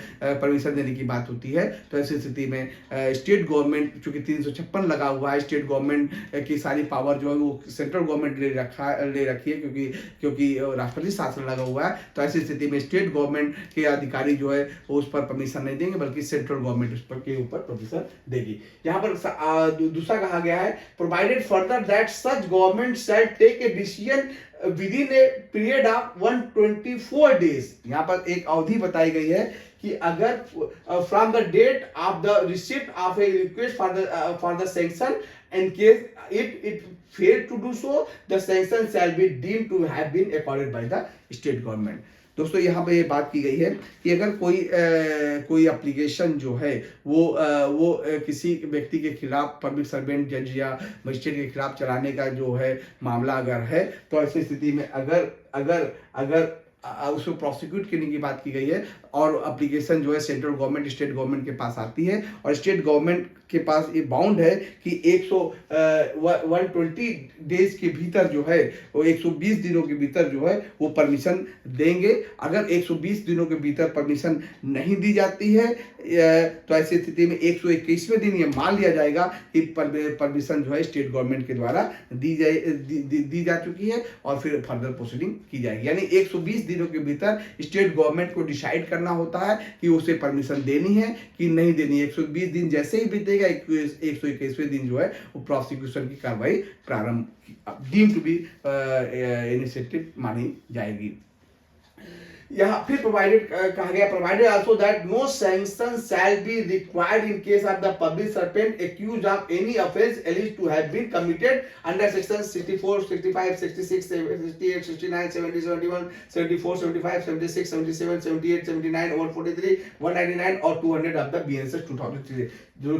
परमिशन देने की बात होती है तो ऐसी स्थिति में स्टेट गवर्नमेंट, चूंकि 356 लगा हुआ है, स्टेट गवर्नमेंट की सारी पावर जो है वो सेंट्रल गवर्नमेंट ले रखी है, क्योंकि राष्ट्रपति शासन लगा हुआ है। तो ऐसी स्थिति में स्टेट गवर्नमेंट के अधिकारी जो है वो उस पर परमिशन नहीं देंगे, बल्कि सेंट्रल गवर्नमेंट उस पर के ऊपर परमिशन देगी। यहाँ पर दूसरा कहा गया है, provided further that such government shall take a decision within a period of 124 days. यहाँ पर एक अवधि बताई गई है कि अगर from the date of the receipt of a request for the sanction, in case it failed to do so, the sanction shall be deemed to have been accorded by the state government। दोस्तों यहाँ पे ये बात की गई है कि अगर कोई एप्लीकेशन जो है वो किसी व्यक्ति के खिलाफ, पब्लिक सर्वेंट, जज या मजिस्ट्रेट के खिलाफ चलाने का जो है मामला अगर है, तो ऐसी स्थिति में अगर उसको प्रोसिक्यूट करने की बात की गई है और एप्लीकेशन जो है सेंट्रल गवर्नमेंट, स्टेट गवर्नमेंट के पास आती है और स्टेट गवर्नमेंट के पास ये बाउंड है कि 120 डेज के भीतर जो है वो 120 दिनों के भीतर जो है वो परमिशन देंगे। अगर 120 दिनों के भीतर परमिशन नहीं दी जाती है तो ऐसी स्थिति में 121वें दिन ये मान लिया जाएगा कि परमिशन जो है स्टेट गवर्नमेंट के द्वारा दी जा चुकी है और फिर फर्दर प्रोसीडिंग की जाएगी। यानी 120 दिनों के भीतर स्टेट गवर्नमेंट को डिसाइड करना होता है कि उसे परमिशन देनी है कि नहीं देनी है। 120 दिन जैसे ही बीतेगा 121वें दिन जो है वो प्रोसिक्यूशन की कार्रवाई प्रारंभ डीम टू बी इनिशिएटेड मानी जाएगी। यहाँ फिर प्रोवाइडेड कहा गया, provided also that no sanction shall be required in case of the public servant accused of any offence alleged to have been committed under section 64, 65, 66, 68, 69, 70, 71, 74, 75, 76, 77, 78, 79 और 43, 199 और 200 ऑफ द BNS 2003।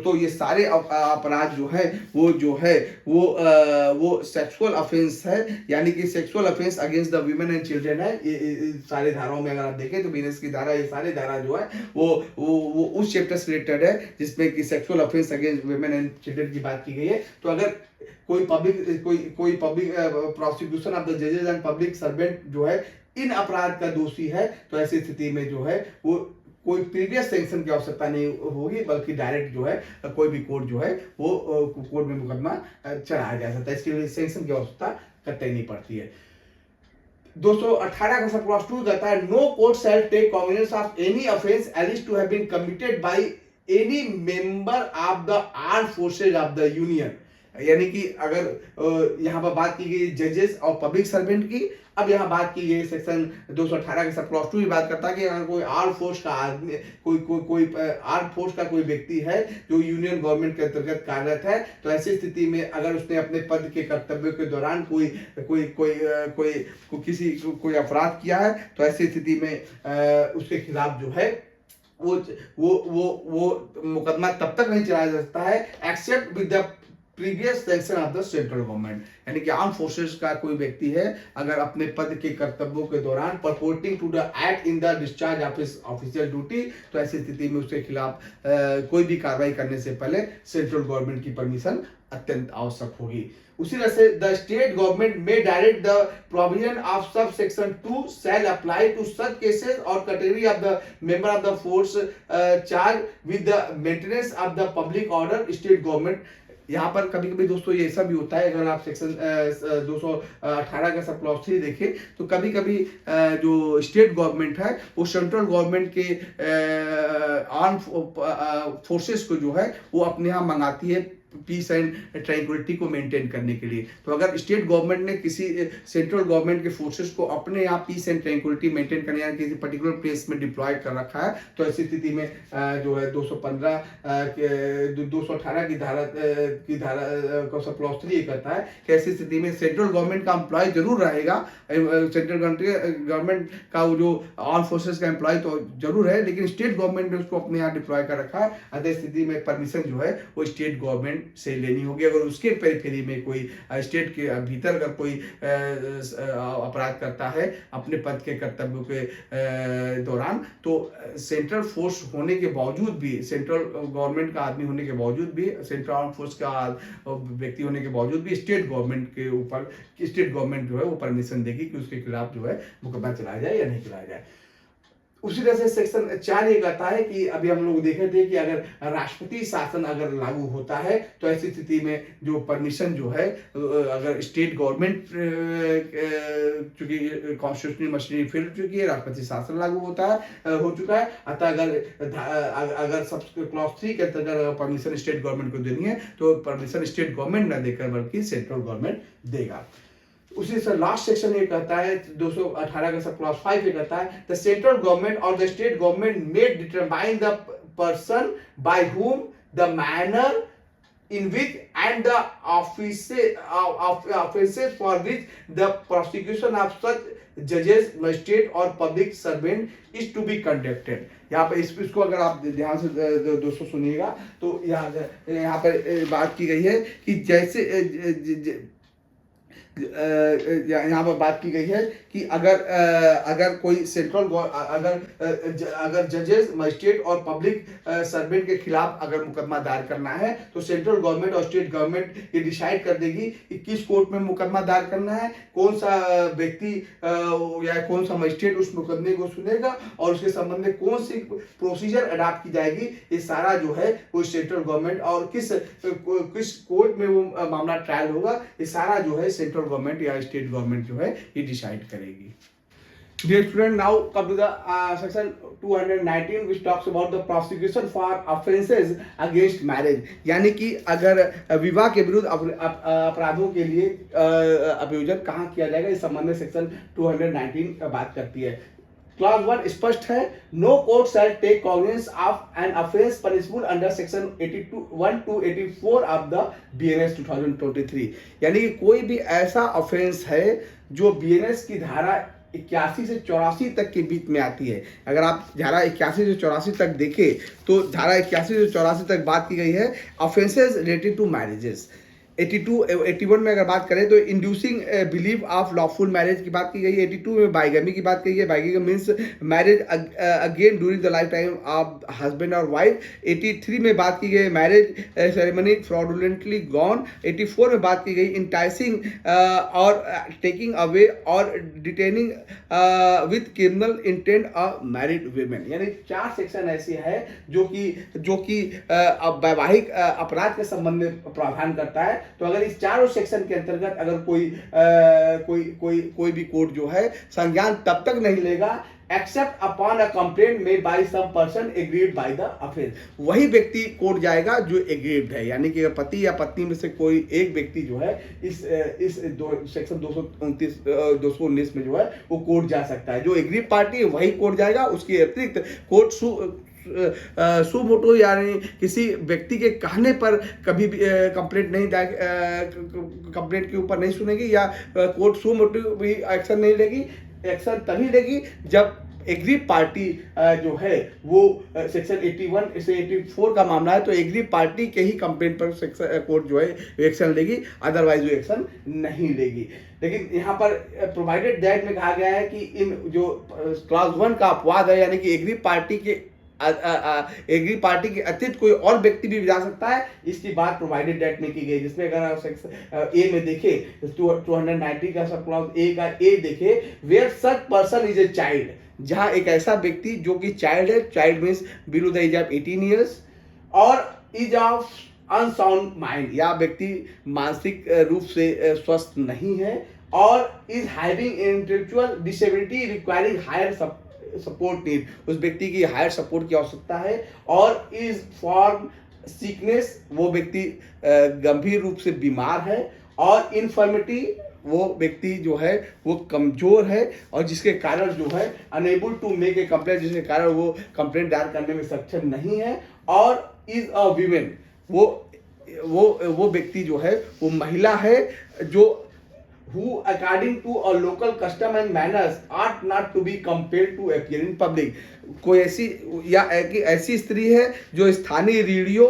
तो ये सारे अपराध जो है वो सेक्सुअल ऑफेंस है, यानी कि sexual offence against the women and children है। ये सारे धाराओं में अगर आप देखें तो बीएनएस की धारा, ये सारे धारा जो है वो उस चैप्टर से रिलेटेड है जिसमें कि sexual offence against women and children की बात की गई है। तो अगर कोई पब्लिक प्रोसिक्यूशन ऑफ द जजेस एंड पब्लिक सर्वेंट जो है इन अपराध का दोषी है तो ऐसी स्थिति में जो है वो कोई प्रीवियस सैंक्शन की आवश्यकता नहीं होगी, बल्कि डायरेक्ट जो है कोई भी कोर्ट जो है वो कोर्ट में मुकदमा चलाया जा सकता है। इसके लिए सैंक्शन की आवश्यकता कतई नहीं पड़ती है। 218 का सब क्लॉज 2 कहता है, no court shall take cognizance of any offence alleged to have been committed by any member of the armed forces of the union. यानी कि अगर यहाँ पर बात की गई जजेस और पब्लिक सर्वेंट की, अब यहाँ बात की गई सेक्शन 218 के सब क्लॉज 2 बात करता है कि अगर कोई आर्म फोर्स का आदमी, कोई आर्म फोर्स का कोई व्यक्ति है जो यूनियन गवर्नमेंट के अंतर्गत कार्यरत है, तो ऐसी स्थिति में अगर उसने अपने पद के कर्तव्य के दौरान कोई अपराध किया है तो ऐसी स्थिति में उसके खिलाफ जो है वो मुकदमा तब तक नहीं चलाया जा सकता है except with the previous sanction of the central government. यानी कि आर्म फोर्सेस का कोई व्यक्ति है अगर अपने पद के कर्तव्यों के दौरान purporting to the act in the discharge of his official duty, तो ऐसी स्थिति में उसके खिलाफ कोई भी कार्रवाई करने से पहले सेंट्रल गवर्नमेंट की परमिशन अत्यंत आवश्यक होगी। उसी तरह से द स्टेट गवर्नमेंट में direct the provision of sub section 2 shall apply to such cases और category of the member of the force charge with the maintenance of the public order. State government यहाँ पर कभी कभी दोस्तों ये ऐसा भी होता है, अगर आप सेक्शन 218 का सब क्लॉज 3 देखें तो कभी कभी जो स्टेट गवर्नमेंट है वो सेंट्रल गवर्नमेंट के आर्म फोर्सेस को जो है वो अपने यहाँ मंगाती है पीस एंड ट्रैंक्विलिटी को मेंटेन करने के लिए। तो अगर स्टेट गवर्नमेंट ने किसी सेंट्रल गवर्नमेंट के फोर्सेस को अपने यहाँ पीस एंड ट्रैंक्विलिटी मेंटेन करने या किसी पर्टिकुलर प्लेस में डिप्लॉय कर रखा है तो ऐसी स्थिति में जो है 218 की धारा को सब क्लॉज 3 कहता है कि ऐसी स्थिति में सेंट्रल गवर्नमेंट का एम्प्लॉय जरूर रहेगा, सेंट्रल गवर्नमेंट का वो जो आर्म फोर्सेस का एम्प्लॉय तो जरूर है, लेकिन स्टेट गवर्नमेंट ने उसको अपने यहाँ डिप्लॉय कर रखा है। ऐसी स्थिति में परमिशन जो है वो स्टेट गवर्नमेंट गवर्नमेंट से लेनी होगी। अगर उसके पेरिफेरी में कोई स्टेट के भीतर अगर कोई अपराध करता है अपने पद के कर्तव्यों के दौरान, तो सेंट्रल फोर्स होने के बावजूद भी, सेंट्रल गवर्नमेंट का आदमी होने के बावजूद भी, सेंट्रल आर्म फोर्स का व्यक्ति होने के बावजूद भी स्टेट गवर्नमेंट के ऊपर, स्टेट गवर्नमेंट जो है वो परमिशन देगी कि उसके खिलाफ जो है मुकदमा चलाया जाए या नहीं चलाया जाए। उसी तरह से सेक्शन 4 ये कहता है कि अभी हम लोग देखे थे कि अगर राष्ट्रपति शासन अगर लागू होता है तो ऐसी स्थिति में जो परमिशन जो है, अगर स्टेट गवर्नमेंट, चूंकि कॉन्स्टिट्यूशनल मशीनरी फिर चुकी है, राष्ट्रपति शासन लागू हो चुका है, अतः अगर सब क्लॉज 3 के अंतर्गत परमिशन स्टेट गवर्नमेंट को देनी है तो परमिशन स्टेट गवर्नमेंट न देकर बल्कि सेंट्रल गवर्नमेंट देगा। उसी से लास्ट सेक्शन ये कहता है 218 का सब क्लॉज 5 ये कहता है द सेंट्रल गवर्नमेंट और the state government may determine the person by whom the manner in which and the offenses for which the prosecution of such judges, magistrate or public servant is to be conducted। यहाँ पर इसको अगर आप ध्यान से दोस्तों सुनिएगा तो यहाँ पर बात की गई है कि जैसे यहाँ पर बात की गई है कि अगर कोई सेंट्रल अगर जजेस, मजिस्ट्रेट और पब्लिक सर्वेंट के खिलाफ अगर मुकदमा दायर करना है तो सेंट्रल गवर्नमेंट और स्टेट गवर्नमेंट ये डिसाइड कर देगी कि किस कोर्ट में मुकदमा दायर करना है, कौन सा व्यक्ति या कौन सा मजिस्ट्रेट उस मुकदमे को सुनेगा और उसके संबंध में कौन सी प्रोसीजर अडॉप्ट की जाएगी, ये सारा जो है वो सेंट्रल गवर्नमेंट और किस कोर्ट में वो मामला ट्रायल होगा, ये सारा जो है सेंट्रल गवर्नमेंट या स्टेट गवर्नमेंट जो है ये डिसाइड करेगी। Dear student, now come to the section 219 which talks about the prosecution for offences against marriage। यानी कि अगर विवाह के विरुद्ध अपराधों के लिए अभियोजन कहाँ किया जाएगा, इस संबंध में सेक्शन 219 बात करती है। क्लॉज 1 स्पष्ट है, no court shall take cognizance of an offence punishable under section 1 to 84 of the BNS 2023। यानी कि कोई भी ऐसा ऑफेंस है जो BNS की धारा 81 से 84 तक के बीच में आती है। अगर आप धारा 81 से 84 तक देखें तो धारा 81 से 84 तक बात की गई है ऑफेंसेस रिलेटेड टू मैरिजेस। 81 में अगर बात करें तो inducing believe of lawful marriage की बात की गई है। 82 में बाइगमी की बात की गई है। Bigamy means marriage again during the life time of husband और वाइफ। 83 में बात की गई मैरिज सेरेमनी फ्रॉडुलेंटली गॉन। 84 में बात की गई इंटाइसिंग और टेकिंग अवे और detaining with criminal intent of married women. यानी 4 सेक्शन ऐसे है जो कि वैवाहिक अपराध के संबंध में प्रावधान करता है। तो अगर इस चारों सेक्शन के अंतर्गत अगर कोई भी कोर्ट जो है संज्ञान तब तक नहीं लेगा except upon a complaint made by some person agreed by the offence. वही व्यक्ति कोर्ट जाएगा जो एग्रीड है। यानी कि पति या पत्नी में से कोई एक व्यक्ति जो है इस सेक्शन 219 में जो है वो कोर्ट जा सकता है। जो एग्रीड पार्टी है वही कोर्ट जाएगा। उसके अतिरिक्त कोर्ट सुमोटो यानी किसी व्यक्ति के कहने पर कभी भी कंप्लेंट के ऊपर नहीं सुनेगी या कोर्ट सुमोटो भी एक्शन नहीं लेगी। एक्शन तभी लेगी जब एग्री पार्टी जो है वो सेक्शन 81 से 84 का मामला है तो एग्री पार्टी के ही कंप्लेंट पर कोर्ट जो है एक्शन लेगी, अदरवाइज वो एक्शन नहीं लेगी। लेकिन यहाँ पर प्रोवाइडेड दैट में कहा गया है कि इन जो क्लॉज 1 का अपवाद है यानी कि एग्री पार्टी के अतिरिक्त कोई और व्यक्ति भी जा सकता है, इसकी बात प्रोवाइडेड डेट में की गई। जिसमें अगर आप सेक्शन ए में देखें 290 का सब क्लॉज ए का ए देखे where such person is a child, जहां एक ऐसा व्यक्ति जो कि चाइल्ड है, child means below the age of 18 years और इज ऑफ अनसाउंड माइंड, या व्यक्ति मानसिक रूप से स्वस्थ नहीं है और is having intellectual disability requiring higher support need, उस व्यक्ति की हायर सपोर्ट की आवश्यकता है और इज फॉर सिकनेस, वो व्यक्ति गंभीर रूप से बीमार है और इन्फर्मिटी, वो व्यक्ति जो है वो कमजोर है और जिसके कारण जो है unable to make a complaint, जिसके कारण वो कंप्लेंट दायर करने में सक्षम नहीं है और इज अ वीमेन, वो व्यक्ति जो है वो महिला है जो who according to a local custom and manners ought not to be compelled to appear in public। कोई ऐसी या ऐसी स्त्री है जो स्थानीय रूढ़ियों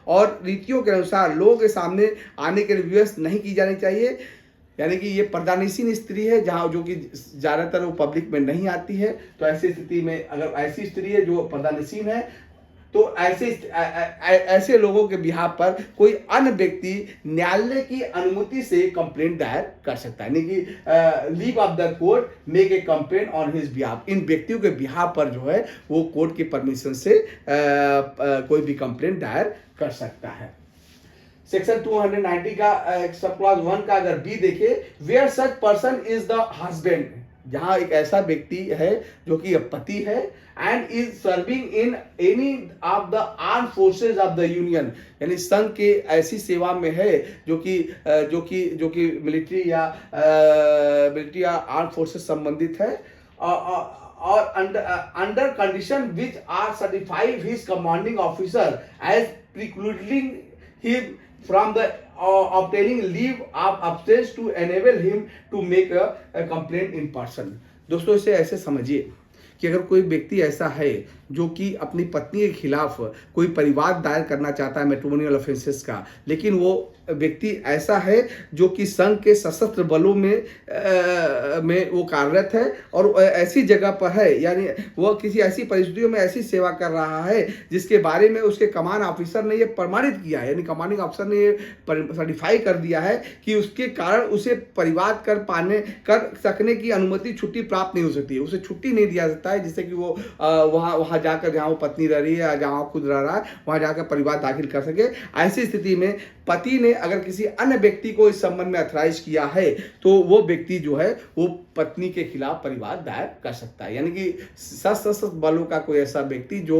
और रीतियों के अनुसार लोगों के सामने आने के लिए विवश नहीं की जानी चाहिए। यानी कि ये पर्दानिशीन स्त्री है जहाँ जो कि ज़्यादातर वो पब्लिक में नहीं आती है। तो ऐसी स्थिति में अगर ऐसी स्त्री है जो पर्दानिशीन है तो ऐसे लोगों के बिहाफ पर कोई अन्य व्यक्ति न्यायालय की अनुमति से कंप्लेंट दायर कर सकता है। यानी कि leave of the court make a complaint on his behalf. इन व्यक्तियों के बिहाफ पर जो है वो कोर्ट की परमिशन से कोई भी कंप्लेंट दायर कर सकता है। सेक्शन 290 का सब क्लॉज 1 का अगर बी देखे, where such person is the husband, जहां एक ऐसा व्यक्ति है जो कि पति है and is serving in any of the arm forces of the union, यानी संघ के ऐसी सेवा में है जो कि मिलिट्री या आर्म फोर्सेज संबंधित है और under condition which are certified his commanding officer as precluding him from the obtaining leave of absence to enable him to make a complaint in person। दोस्तों इसे ऐसे समझिए कि अगर कोई व्यक्ति ऐसा है जो कि अपनी पत्नी के खिलाफ कोई परिवाद दायर करना चाहता है मैट्रिमोनियल ऑफेंसेस का, लेकिन वो व्यक्ति ऐसा है जो कि संघ के सशस्त्र बलों में वो कार्यरत है और ऐसी जगह पर है, यानी वो किसी ऐसी परिस्थितियों में ऐसी सेवा कर रहा है जिसके बारे में उसके कमान ऑफिसर ने ये प्रमाणित किया है, यानी कमांडिंग ऑफिसर ने ये सर्टिफाई कर दिया है कि उसके कारण उसे परिवाद कर सकने की अनुमति, छुट्टी प्राप्त नहीं हो सकती है, उसे छुट्टी नहीं दिया जाता है जिससे कि वो वहाँ जाकर जहाँ वो पत्नी रह रही है या जहाँ वो खुद रह रहा है वहाँ जाकर परिवाद दाखिल कर सके। ऐसी स्थिति में पति ने अगर किसी अन्य व्यक्ति को इस संबंध में अथराइज किया है तो वो व्यक्ति जो है वो पत्नी के खिलाफ परिवाद दायर कर सकता है। यानी कि सशस्त्र बलों का कोई ऐसा व्यक्ति जो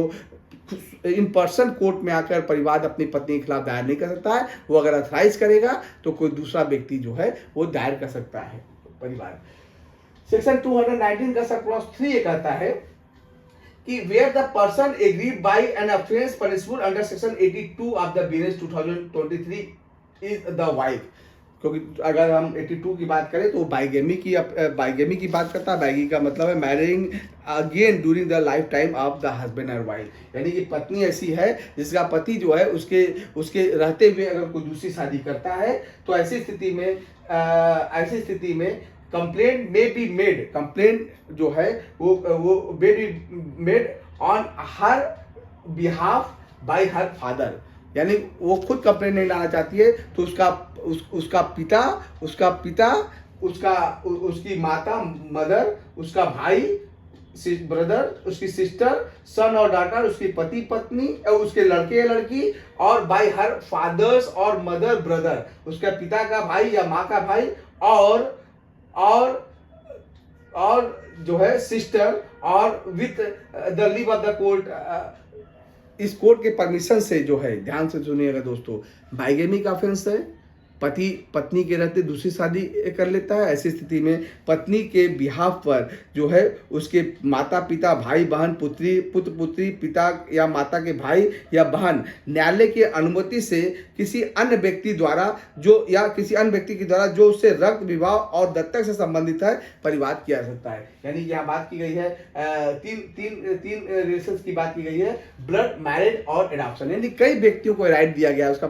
इन पर्सन कोर्ट में आकर परिवाद अपनी पत्नी के खिलाफ दायर नहीं कर सकता है, वो अगर अथराइज करेगा तो कोई दूसरा व्यक्ति जो है वो दायर कर सकता है परिवाद। सेक्शन 219 का सब क्लॉज 3 ये कहता है कि where the person agreed by an offence punishable under section 82 of the BNS 2023 is the wife. क्योंकि अगर हम 82 की बात करें तो बाइगेमी की बात करता है। बाइगी का मतलब है marrying again during the life time of the husband और वाइफ, यानी कि पत्नी ऐसी है जिसका पति जो है उसके रहते हुए अगर कोई दूसरी शादी करता है तो ऐसी स्थिति में कंप्लेंट में बी मेड, कंप्लेंट जो है वो made on her behalf by her father, यानी वो खुद कंप्लेंट नहीं लाना चाहती है तो उसका पिता, उसकी माता मदर, उसका भाई ब्रदर, उसकी सिस्टर, सन और डॉटर, उसकी पति पत्नी और उसके लड़के या लड़की, और बाय हर फादर्स और मदर ब्रदर, उसका पिता का भाई या माँ का भाई और जो है सिस्टर, और with the leave of the court, इस कोर्ट के परमिशन से जो है, ध्यान से सुनिएगा दोस्तों, बाइगेमी का ऑफेंस है, पति पत्नी के रहते दूसरी शादी कर लेता है। ऐसी स्थिति में पत्नी के बिहाफ पर जो है उसके माता पिता, भाई बहन, पुत्र पुत्री, पिता या माता के भाई या बहन न्यायालय की अनुमति से किसी अन्य व्यक्ति के द्वारा जो उससे रक्त, विवाह और दत्तक से संबंधित है परिवाद किया जा सकता है। यानी यहाँ बात की गई है तीन रिलेशंस की बात की गई है, ब्लड, मैरिज और एडॉप्शन। यानी कई व्यक्तियों को राइट दिया गया, उसका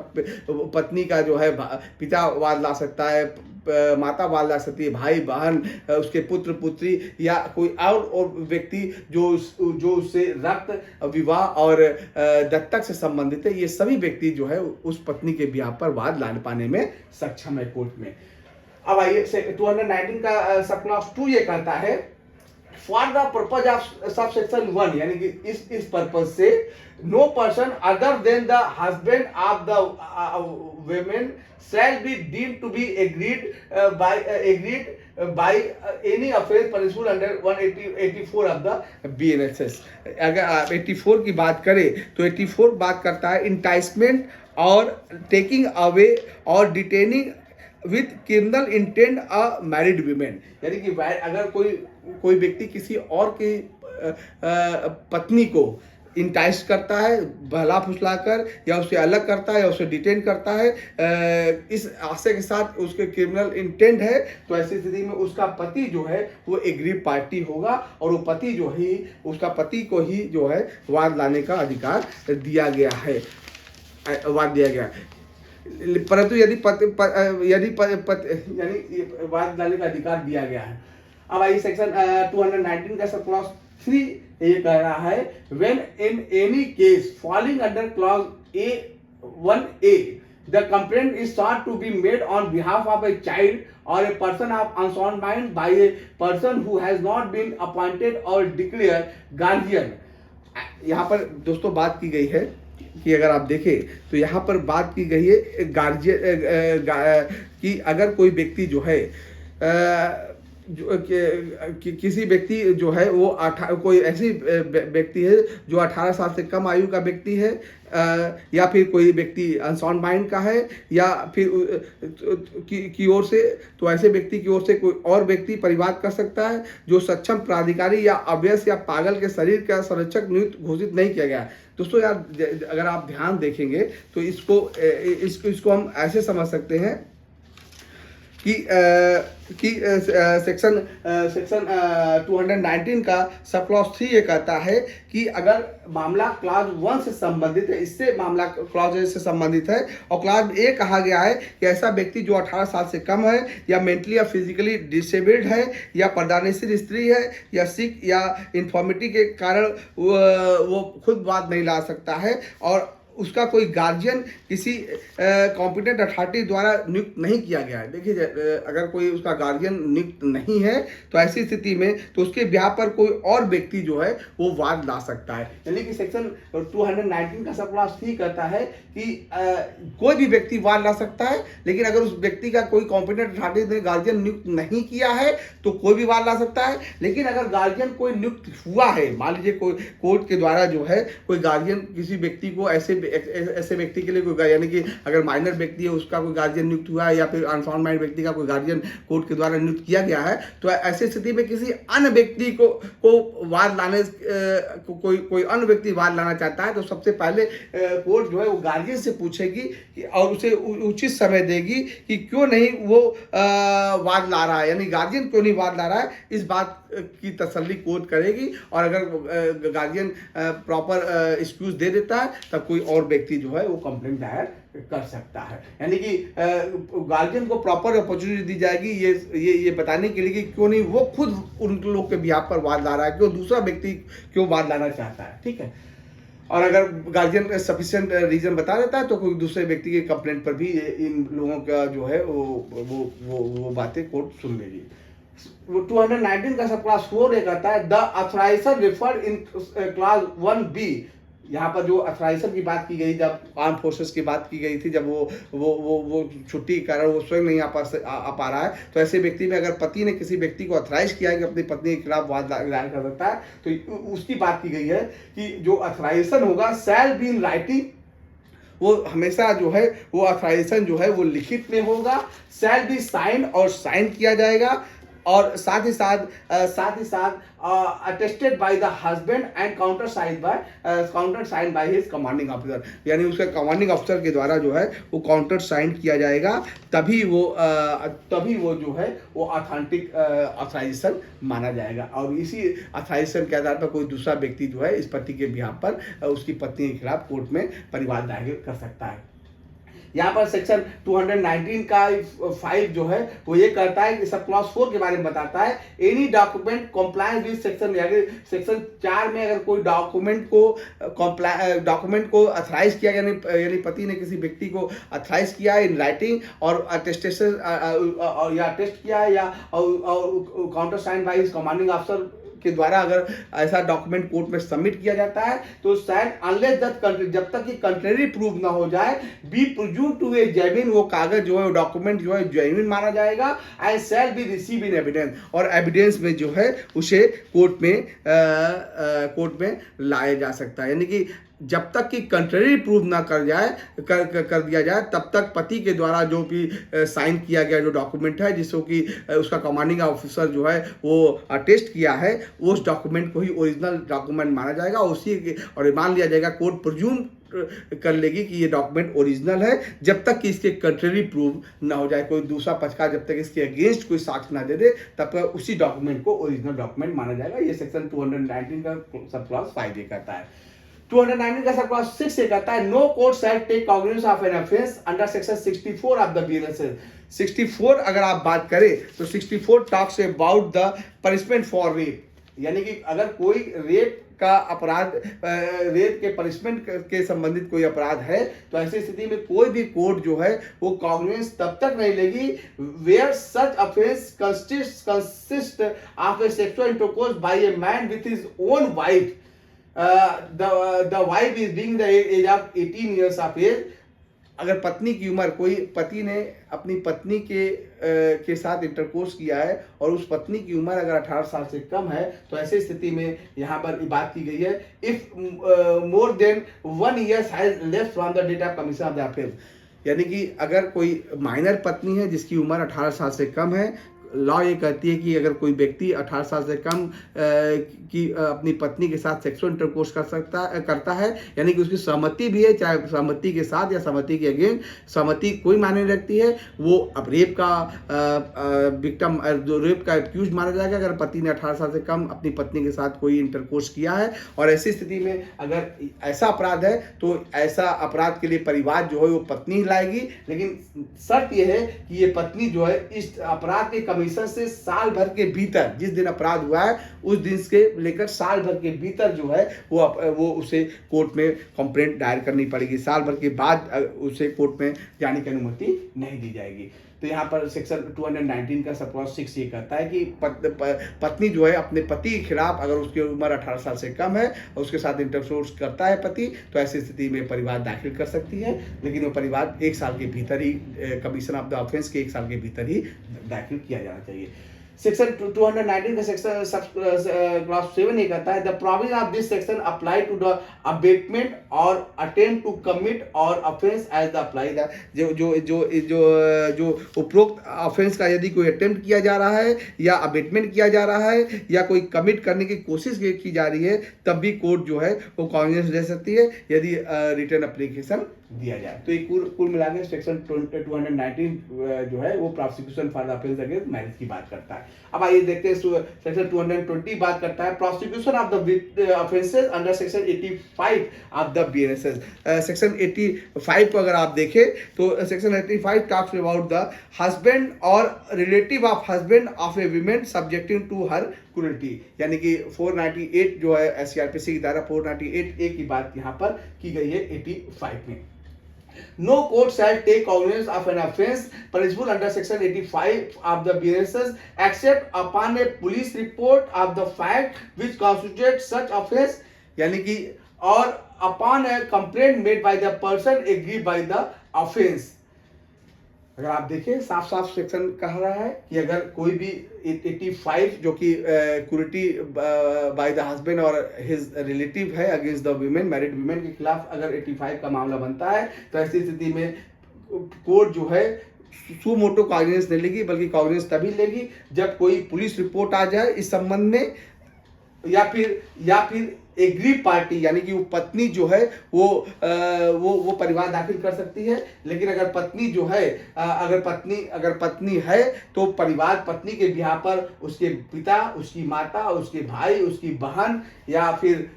पत्नी का जो है पिता वाद ला सकता है, माता वाद ला सकती है, भाई बहन, उसके पुत्र पुत्री या कोई और व्यक्ति जो उससे रक्त, विवाह और दत्तक से संबंधित है। ये सभी व्यक्ति जो है उस पत्नी के ब्याह पर वाद ला पाने में सक्षम है कोर्ट में। अब आइए 219 का सब क्लॉज 2 ये कहता है for the purpose of sub section 1, यानी कि इस पर्पज से no person other than the husband of the women shall be deemed to be agreed by any offence punishable under 184 of the BNSS। अगर 84 की बात करें तो 84 बात करता है इंटाइसमेंट और टेकिंग अवे और detaining with criminal intent a married women, यानी कि अगर कोई व्यक्ति किसी और की पत्नी को इंटाइस करता है बहला फुसला कर, या उसे अलग करता है या उसे डिटेन करता है, इस आशय के साथ उसके क्रिमिनल इंटेंट है, तो ऐसी स्थिति में उसका पति जो है वो एग्रीव पार्टी होगा और वो पति जो ही उसका पति को ही जो है वाद लाने का अधिकार दिया गया है, वाद दिया गया है। परंतु यदि यानी वाद लाने का अधिकार दिया गया है। अब आइए सेक्शन 219 का सब क्लॉज 3 ये कह रहा है, when in any case falling under clause A1A the complaint is sought to be made on behalf of a child or a person of unsound mind by a person who has not been appointed or declared guardian। यहाँ पर दोस्तों बात की गई है कि अगर आप देखें तो यहाँ पर बात की गई है गार्जियन कि अगर कोई व्यक्ति जो है किसी व्यक्ति जो है वो कोई ऐसी व्यक्ति है जो 18 साल से कम आयु का व्यक्ति है, या फिर कोई व्यक्ति अनसाउंड माइंड का है, या फिर की ओर से, तो ऐसे व्यक्ति की ओर से कोई और व्यक्ति परिवाद कर सकता है जो सक्षम प्राधिकारी या अवयस या पागल के शरीर का संरक्षक नियुक्त घोषित नहीं किया गया। दोस्तों यार अगर आप ध्यान देखेंगे तो इसको हम ऐसे समझ सकते हैं कि सेक्शन 219 का सब क्लॉज 3 ये कहता है कि अगर मामला क्लॉज 1 से संबंधित है, इससे मामला क्लॉज 1 से संबंधित है, और क्लॉज ए कहा गया है कि ऐसा व्यक्ति जो 18 साल से कम है, या मेंटली या फिजिकली डिसेबल्ड है, या प्रदानशील स्त्री है, या सिक या इन्फॉर्मिटी के कारण वो खुद बात नहीं ला सकता है, और उसका कोई गार्जियन किसी कॉम्पिटेंट अथॉरिटी द्वारा नियुक्त नहीं किया गया है। देखिए अगर कोई उसका गार्जियन नियुक्त नहीं है तो ऐसी स्थिति में तो उसके ब्याह पर कोई और व्यक्ति जो है वो वाद ला सकता है। यानी कि सेक्शन 219 का सब क्लॉज 3 कहता है कि कोई भी व्यक्ति वाद ला सकता है, लेकिन अगर उस व्यक्ति का कोई कॉम्पिटेंट अथॉरिटी ने गार्जियन नियुक्त नहीं किया है तो कोई भी वाद ला सकता है। लेकिन अगर गार्जियन कोई नियुक्त हुआ है, मान लीजिए कोई कोर्ट के द्वारा जो है कोई गार्जियन किसी व्यक्ति को ऐसे व्यक्ति के लिए कोई, यानी कि अगर माइनर व्यक्ति है उसका कोई गार्जियन नियुक्त हुआ है, या फिर अनसाउंड माइंड व्यक्ति का कोई गार्जियन कोर्ट के द्वारा नियुक्त किया गया है, तो ऐसी स्थिति में किसी अन्य व्यक्ति को वाद लाने कोई अन्य व्यक्ति वाद लाना चाहता है तो सबसे पहले कोर्ट जो है वो गार्जियन से पूछेगी और उसे उचित समय देगी कि क्यों नहीं वो वाद ला रहा है, यानी गार्जियन क्यों नहीं वाद ला रहा है, इस बात की तसल्ली कोर्ट करेगी। और अगर गार्जियन प्रॉपर एक्सक्यूज दे देता है तब कोई और व्यक्ति जो है वो कंप्लेंट दायर कर सकता है। यानी कि गार्जियन को प्रॉपर अपॉर्चुनिटी दी जाएगी ये बताने के लिए कि क्यों नहीं वो खुद उन लोग के बिहाफ पर वाद ला रहा है, क्यों दूसरा व्यक्ति क्यों वाद लाना चाहता है। ठीक है, और अगर गार्जियन सफिशिएंट रीजन बता देता है तो कोई दूसरे व्यक्ति के कंप्लेंट पर भी इन लोगों का जो है वो बातें कोर्ट सुन लेगी। 219 का सब क्लास 4 ये कहता है the authorisation referred in class 1B। यहाँ पर जो अथराइजेशन की बात की गई, जब आर्म फोर्सेस की बात की गई थी, जब वो छुट्टी के कारण वो स्वयं नहीं आ पा रहा है, तो ऐसे व्यक्ति में अगर पति ने किसी व्यक्ति को अथराइज किया है कि अपनी पत्नी के खिलाफ वाद दायर कर सकता है, तो उसकी बात की गई है कि जो अथराइजेशन होगा शैल बी इन राइटिंग, वो हमेशा जो है वो अथराइजेशन जो है वो लिखित में होगा, शैल बी साइन और साइन किया जाएगा, और साथ ही साथ attested by the husband and counter sign by his commanding officer, यानी उसके कमांडिंग ऑफिसर के द्वारा जो है वो काउंटर साइन किया जाएगा, तभी वो जो है वो ऑथेंटिक अथराइजेशन माना जाएगा। और इसी अथराइजेशन के आधार पर कोई दूसरा व्यक्ति जो है इस पति के बिहाफ पर उसकी पत्नी के खिलाफ कोर्ट में परिवाद दायर कर सकता है। यहाँ पर सेक्शन 219 का 5 जो है वो ये कहता है कि सब क्लॉज 4 के बारे में बताता है, any document compliance with section 4 में अगर कोई डॉक्यूमेंट को अथराइज किया, यानी पति ने किसी व्यक्ति को अथराइज किया है इन राइटिंग और अटेस्टेशन या अटेस्ट किया है, या counter sign by his commanding officer के द्वारा अगर ऐसा डॉक्यूमेंट कोर्ट में सबमिट किया जाता है, तो साइन अनलेस दैट जब तक कि कंट्रेरी प्रूव ना हो जाए be proved to a genuine, वो कागज जो है डॉक्यूमेंट जो है जेन्युइन माना जाएगा, and shall be receive in evidence, और एविडेंस में जो है उसे कोर्ट में लाया जा सकता है। यानी कि जब तक कि कंट्रेरी प्रूव ना कर दिया जाए, तब तक पति के द्वारा जो भी साइन किया गया जो डॉक्यूमेंट है, जिसको कि उसका कमांडिंग ऑफिसर जो है वो अटेस्ट किया है, उस डॉक्यूमेंट को ही ओरिजिनल डॉक्यूमेंट माना जाएगा। और मान लिया जाएगा, कोर्ट प्रिज्यूम कर लेगी कि ये डॉक्यूमेंट ओरिजिनल है, जब तक कि इसके कंट्रेरी प्रूव ना हो जाए। कोई दूसरा पक्षकार जब तक इसके अगेंस्ट कोई साक्ष्य ना दे दे, तब तक उसी डॉक्यूमेंट को ओरिजिनल डॉक्यूमेंट माना जाएगा। ये सेक्शन 219 का सब क्लॉज 5 ये कहता है। 219 का सब क्लॉज 6 ये कहता है, no court shall take cognizance of an offence under section 64 of the BNS. 64 अगर आप बात करें तो 64 talks about the punishment for rape, यानी कि अगर कोई रेप का अपराध, रेप के पनिशमेंट के संबंधित कोई अपराध है, तो ऐसी स्थिति में कोई भी कोर्ट जो है वो कॉग्निजेंस तब तक नहीं लेगी where such offence consist of a sexual intercourse by a man with his own wife, the wife is being the age of 18 years of age। अगर पत्नी की उम्र, कोई पति ने अपनी पत्नी के साथ इंटरकोर्स किया है और उस पत्नी की उम्र अगर 18 साल से कम है, तो ऐसी स्थिति में यहाँ पर बात की गई है, if more than 1 year has left from the date of commission of the offence, यानी कि अगर कोई माइनर पत्नी है जिसकी उम्र 18 साल से कम है, लॉ ये कहती है कि अगर कोई व्यक्ति 18 साल से कम की अपनी पत्नी के साथ सेक्सुअल इंटरकोर्स करता है, यानी कि उसकी सहमति भी है, चाहे सहमति के साथ या सहमति के अगेंस्ट, सहमति कोई मायने नहीं रखती है, वो अब रेप का विक्टिम, जो रेप का एक्यूज माना जाएगा अगर पति ने 18 साल से कम अपनी पत्नी के साथ कोई इंटरकोर्स किया है। और ऐसी स्थिति में अगर ऐसा अपराध है तो ऐसा अपराध के लिए परिवार जो है वो पत्नी ही लाएगी, लेकिन शर्त यह है कि ये पत्नी जो है इस अपराध के कमीशन से साल भर के भीतर, जिस दिन अपराध हुआ है उस दिन से लेकर साल भर के भीतर जो है वो उसे कोर्ट में कंप्लेंट दायर करनी पड़ेगी। साल भर के बाद उसे कोर्ट में जाने की अनुमति नहीं दी जाएगी। तो यहाँ पर सेक्शन 219 का सब क्लॉज 6 ये कहता है कि पत्नी जो है अपने पति के खिलाफ, अगर उसकी उम्र 18 साल से कम है और उसके साथ इंटरकोर्स करता है पति, तो ऐसी स्थिति में परिवार दाखिल कर सकती है, लेकिन वो परिवार 1 साल के भीतर ही, कमीशन ऑफ द ऑफेंस के 1 साल के भीतर ही दाखिल किया जाना चाहिए। सेक्शन 219 का सेक्शन क्लॉज 7 ये कहता है, the provision of this section apply to the abetment और अटेम्प्ट टू कमिट और offence as the apply the, जो उपरोक्त ऑफेंस का यदि कोई अटेम्प्ट किया जा रहा है या अबेटमेंट किया जा रहा है या कोई कमिट करने की कोशिश की जा रही है, तब भी कोर्ट जो है वो कॉग्निजेंस ले सकती है यदि रिटर्न एप्लीकेशन दिया जाए। तो ये कुल मिला के सेक्शन 219 जो है वो prosecution for the offence against marriage की बात करता है। अब आइए देखते हैं सेक्शन 220 बात करता है prosecution of the offences under section 85 of the BNS. Section 85 को अगर आप देखें तो section 85 talks about the husband और relative of husband of a women subjecting to her cruelty, यानी कि 498 जो है सीआरपीसी की धारा 498A की बात यहाँ पर की गई है 85 में। No court shall take cognizance of an offence punishable under section 85 of the BNSS except upon a police report of the fact which constitutes such offence, यानी कि और upon a complaint made by the person aggrieved by the offence। अगर आप देखें साफ साफ section कह रहा है कि अगर कोई भी 85 जो कि क्रूरटी बाय द हस्बैंड और हिज रिलेटिव है against the women, married women के खिलाफ अगर 85 का मामला बनता है, तो ऐसी स्थिति में कोर्ट जो है सू मोटो कॉग्निजेंस नहीं लेगी, बल्कि कॉग्निजेंस तभी लेगी जब कोई पुलिस रिपोर्ट आ जाए इस संबंध में, या फिर एग्रीव पार्टी, यानी कि वो पत्नी जो है वो परिवार दाखिल कर सकती है। लेकिन अगर पत्नी जो है अगर पत्नी है तो परिवार पत्नी के बिहार पर उसके पिता, उसकी माता, उसके भाई, उसकी बहन या फिर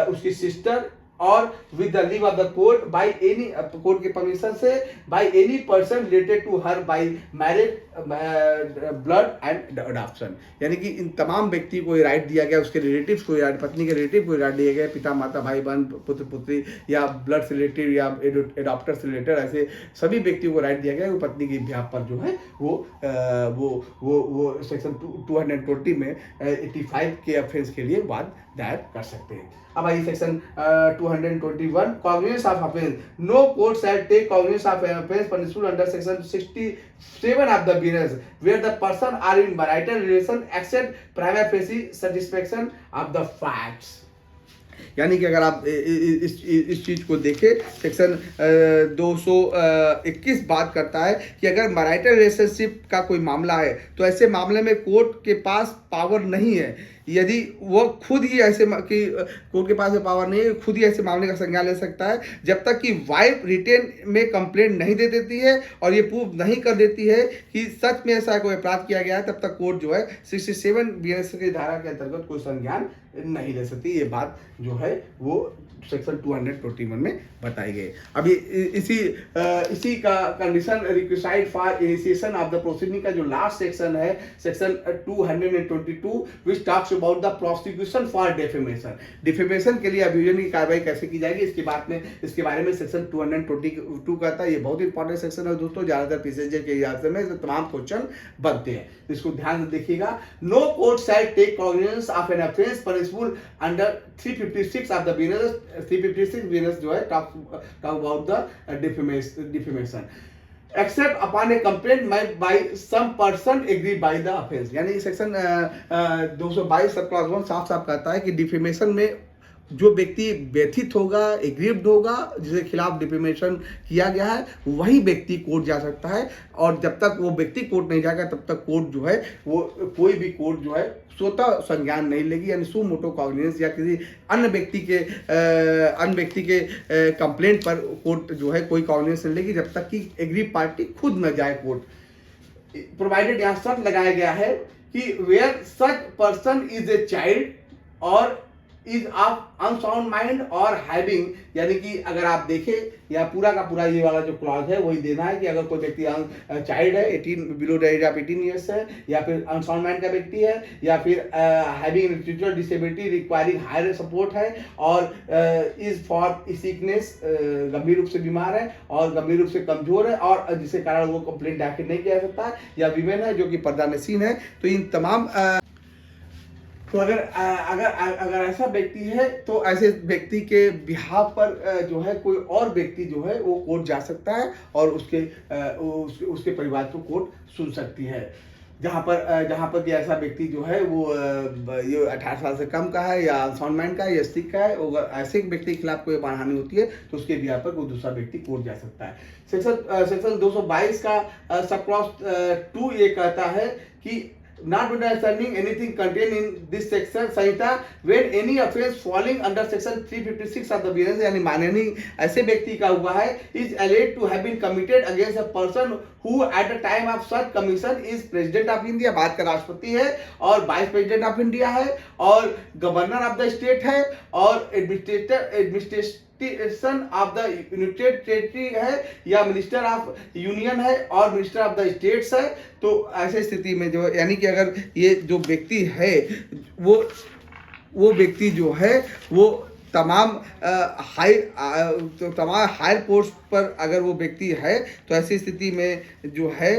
उसकी सिस्टर और with the leave of the court by any, court के परमिशन से, by any person related to her by marriage, blood and adoption, यानी कि इन तमाम व्यक्ति को ये राइट दिया गया, उसके रिलेटिव्स को, पत्नी के रिलेटिव को राइट दिया गया, पिता माता भाई बहन पुत्र पुत्री या ब्लड से रिलेटिव या एडॉप्टर से रिलेटेड, ऐसे सभी व्यक्तियों को राइट दिया गया वो पत्नी के बिहाफ पर जो है वो सेक्शन 220 में 85 के ऑफेंस के लिए वाद दायर कर सकते हैं। अब आइए section 221 cognizance of offence. No court shall take cognizance of an offence punishable under section 67 of the BNS where the person are in marital relation except prima facie satisfaction of the facts. यानी कि अगर आप इस चीज़ को देखें, section 221 बात करता है कि अगर मैरिटल रिलेशनशिप का कोई मामला है तो ऐसे मामले में कोर्ट के पास पावर नहीं है, यदि वो खुद ही ऐसे कि कोर्ट के पास पावर नहीं है, खुद ही ऐसे मामले का संज्ञान ले सकता है जब तक कि वाइफ रिटेन में कंप्लेंट नहीं दे देती है और ये प्रूव नहीं कर देती है कि सच में ऐसा कोई अपराध किया गया है, तब तक कोर्ट जो है 67 बीएनएस की धारा के अंतर्गत कोई संज्ञान नहीं ले सकती। ये बात जो है वो सेक्शन 221 में बताई गई। अभी इसी का condition requisite for initiation of the proceeding का जो लास्ट सेक्शन है, section 222, which talks about the prosecution for defamation. Defamation के लिए अभियोजन की कार्रवाई कैसे की जाएगी इसके बारे में सेक्शन 222 कहता है। ये बहुत इंपॉर्टेंट सेक्शन है दोस्तों, ज्यादातर पीसीजे के हिसाब से तमाम क्वेश्चन बनते हैं, इसको ध्यान से देखिएगा। No court shall take cognizance of an offence punishable under 356 of the BNS. 356 BNS जो है talk about the defamation except upon a complaint made by some person aggrieved by the offence. यानी section 222 sub clause 1 साफ साफ कहता है कि defamation में जो व्यक्ति व्यथित होगा, एग्रीव्ड होगा, जिसके खिलाफ डिफेमेशन किया गया है, वही व्यक्ति कोर्ट जा सकता है। और जब तक वो व्यक्ति कोर्ट नहीं जाएगा तब तक कोर्ट जो है वो कोई भी कोर्ट जो है स्वतः संज्ञान नहीं लेगी, यानी सू मोटो कॉग्निजेंस या किसी अन्य व्यक्ति के कंप्लेंट पर कोर्ट जो है कोई कॉग्निजेंस नहीं लेगी जब तक कि एग्री पार्टी खुद न जाए कोर्ट। प्रोवाइडेड यहाँ शर्त लगाया गया है कि where such person is a child और इज ऑफ अनसाउंड माइंड और हैविंग, यानी कि अगर आप देखें या पूरा का पूरा ये वाला जो क्लॉज है वही देना है कि अगर कोई व्यक्ति चाइल्ड है, 18 below the age of 18 years है, या फिर अनसाउंड माइंड का व्यक्ति है, या फिर having intellectual disability requiring higher support है, और इज फॉर सिकनेस गंभीर रूप से बीमार है और गंभीर रूप से कमजोर है और जिसके कारण वो कंप्लेंट दाखिल नहीं किया जा सकता है, या वीमेन है जो कि पर्दानशीन है। तो इन तमाम तो अगर ऐसा व्यक्ति है तो ऐसे व्यक्ति के बिहाफ पर जो है कोई और व्यक्ति जो है वो कोर्ट जा सकता है और उसके परिवार को कोर्ट सुन सकती है। जहाँ पर कि ऐसा व्यक्ति जो है वो ये 18 साल से कम का है या अनसाउंड माइंड का है या स्टिक का है, अगर ऐसे व्यक्ति के खिलाफ कोई मानहानि होती है तो उसके बिहार पर कोई दूसरा व्यक्ति कोर्ट जा सकता है। सेक्शन 222 का सब क्लॉज 2 ये कहता है कि notwithstanding anything contained in this section Samhita when any offence falling under section 356 of the BNS, यानी मानहानि ऐसे व्यक्ति का हुआ है is alleged to have been committed against a person who at the time of such commission is president of India, Bharat का राष्ट्रपति है और वाइस प्रेसिडेंट ऑफ इंडिया है और गवर्नर ऑफ द स्टेट है और administration of the United territory है या मिनिस्टर ऑफ यूनियन है और मिनिस्टर ऑफ द स्टेट्स है। तो ऐसे स्थिति में जो यानी कि अगर ये जो व्यक्ति है वो व्यक्ति जो है वो तमाम हायर पोस्ट पर अगर वो व्यक्ति है तो ऐसी स्थिति में जो है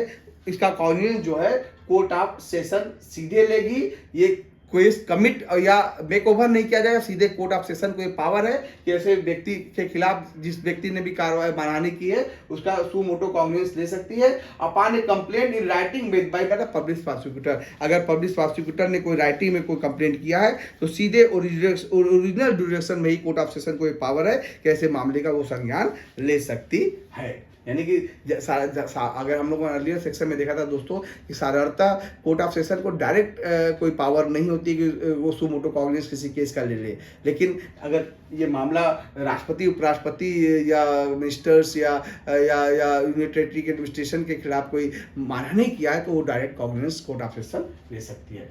इसका कॉग्निजेंस जो है कोर्ट ऑफ सेशन सीधे लेगी। ये कोई कमिट या मेक ओवर नहीं किया जाएगा, सीधे कोर्ट ऑफ सेशन को ये पावर है कि ऐसे व्यक्ति के खिलाफ जिस व्यक्ति ने भी कार्रवाई मानहानि की है उसका सू मोटो कॉग्निजेंस ले सकती है upon a complaint in writing made by the public prosecutor. अगर पब्लिक प्रोसिक्यूटर ने कोई राइटिंग में कोई कंप्लेंट किया है तो सीधे ओरिजिनल ड्यूरेक्शन में ही कोर्ट ऑफ सेशन को ये पावर है कि ऐसे मामले का वो संज्ञान ले सकती है। यानी कि अगर हम लोगों ने अर्लियर सेक्शन में देखा था दोस्तों कि साधारणतः कोर्ट ऑफ सेशन को डायरेक्ट कोई पावर नहीं होती कि वो सू मोटो कॉग्निजेंस किसी केस का ले ले, लेकिन अगर ये मामला राष्ट्रपति, उपराष्ट्रपति या मिनिस्टर्स या यूनियन टेरिटरी के एडमिनिस्ट्रेशन के खिलाफ कोई मानहानि किया है तो वो direct cognizance court of session ले सकती है।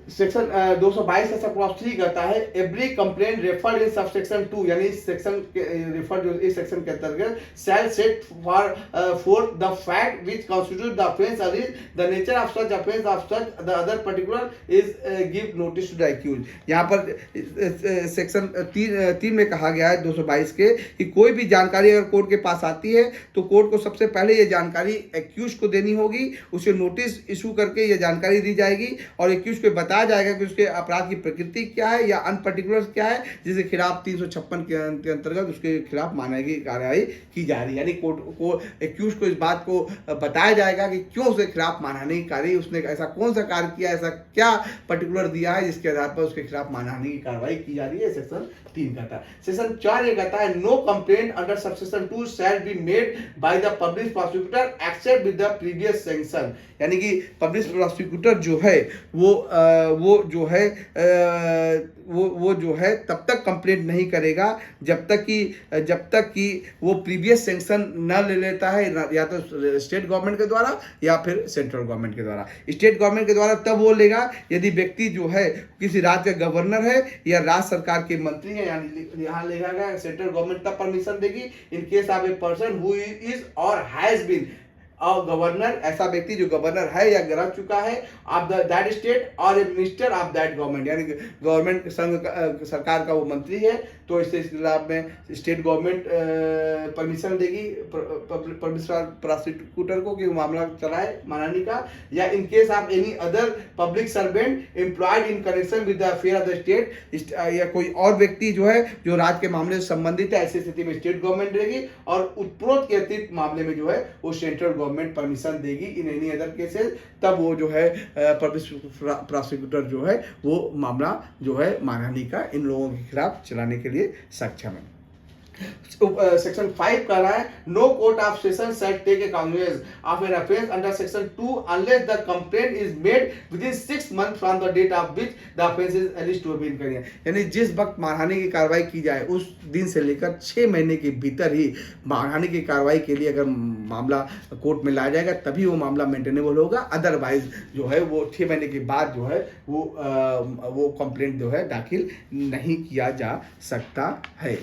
सेक्शन 222 का सब क्लॉज 3 कहता है every complaint referred in subsection 2, यानी इस सेक्शन के रेफर जो इस सेक्शन के अंतर्गत shall set for the fact which constitute the offence और is the nature of such offence of such the other particular is give notice to the accused. यहाँ पर सेक्शन 3 में कहा गया है 222 के कि कोई भी जानकारी अगर कोर्ट के पास आती है तो कोर्ट को सबसे पहले ये जानकारी एक्यूज को देनी होगी, उसे नोटिस इशू करके ये जानकारी दी जाएगी और एक्यूज को बता बताया जाएगा कि उसके अपराध की प्रकृति क्या है या अनपर्टिकुलर क्या है, जिसके खिलाफ 356 के अंतर्गत उसके खिलाफ मानहानि की कार्रवाई की जा रही है। यानी कोर्ट को एक्यूज को इस बात को बताया जाएगा कि क्यों उसके खिलाफ मानहानि की कार्रवाई, उसने ऐसा कौन सा कार्य किया, ऐसा क्या पर्टिकुलर दिया है जिसके आधार पर उसके खिलाफ मानहानि की कार्रवाई की जा रही है। सेक्शन 3 कहता है। सेक्शन 4 ये कहता है no complaint under subsection 2 shall be made by the public prosecutor except with the previous sanction. यानी कि पब्लिक प्रोसिक्यूटर जो है वो जो है वो जो है तब तक कंप्लेंट नहीं करेगा जब तक कि वो प्रीवियस सैंक्शन न ले लेता है, या तो स्टेट गवर्नमेंट के द्वारा या फिर सेंट्रल गवर्नमेंट के द्वारा। स्टेट गवर्नमेंट के द्वारा तब वो लेगा यदि व्यक्ति जो है किसी राज्य का गवर्नर है या राज्य सरकार के मंत्री है, यानी यहाँ लिखा गया सेंट्रल गवर्नमेंट तब परमिशन देगी इन case of a person who is और हैज बीन और गवर्नर, ऐसा व्यक्ति जो गवर्नर है या रह चुका है ऑफ दैट स्टेट और ए मिनिस्टर ऑफ दैट गवर्नमेंट, यानी गवर्नमेंट संघ सरकार का वो मंत्री है तो इसके खिलाफ में स्टेट गवर्नमेंट परमिशन देगी प्रोसिक्यूटर को कि वो मामला चलाए मानहानि का, या इन case of any other public servant employed in connection with the affair of the state, या कोई और व्यक्ति जो है जो राज्य के मामले से संबंधित है, ऐसी स्थिति में स्टेट गवर्नमेंट देगी, और उत्प्रोत के अतिरिक्त मामले में जो है वो सेंट्रल गवर्नमेंट परमिशन देगी इन एनी अदर केसेस, तब वो जो है पब्लिक प्रोसिक्यूटर जो है वो मामला जो है मानहानि का इन लोगों के खिलाफ चलाने के लिए सक्षम है। सेक्शन 5 कह रहा है no court of session shall take a cognizance of an offence under section 2 unless the complaint is made with in 6 month from the date of which the offence is alleged to been करिए। यानी जिस वक्त मानहानि की कार्रवाई की जाए उस दिन से लेकर 6 महीने के भीतर ही मानहानि की कार्रवाई के लिए अगर मामला कोर्ट में लाया जाएगा तभी वो मामला मेंटेनेबल होगा, अदरवाइज जो है वो 6 महीने के बाद जो है वो कंप्लेंट जो है दाखिल नहीं किया जा सकता है।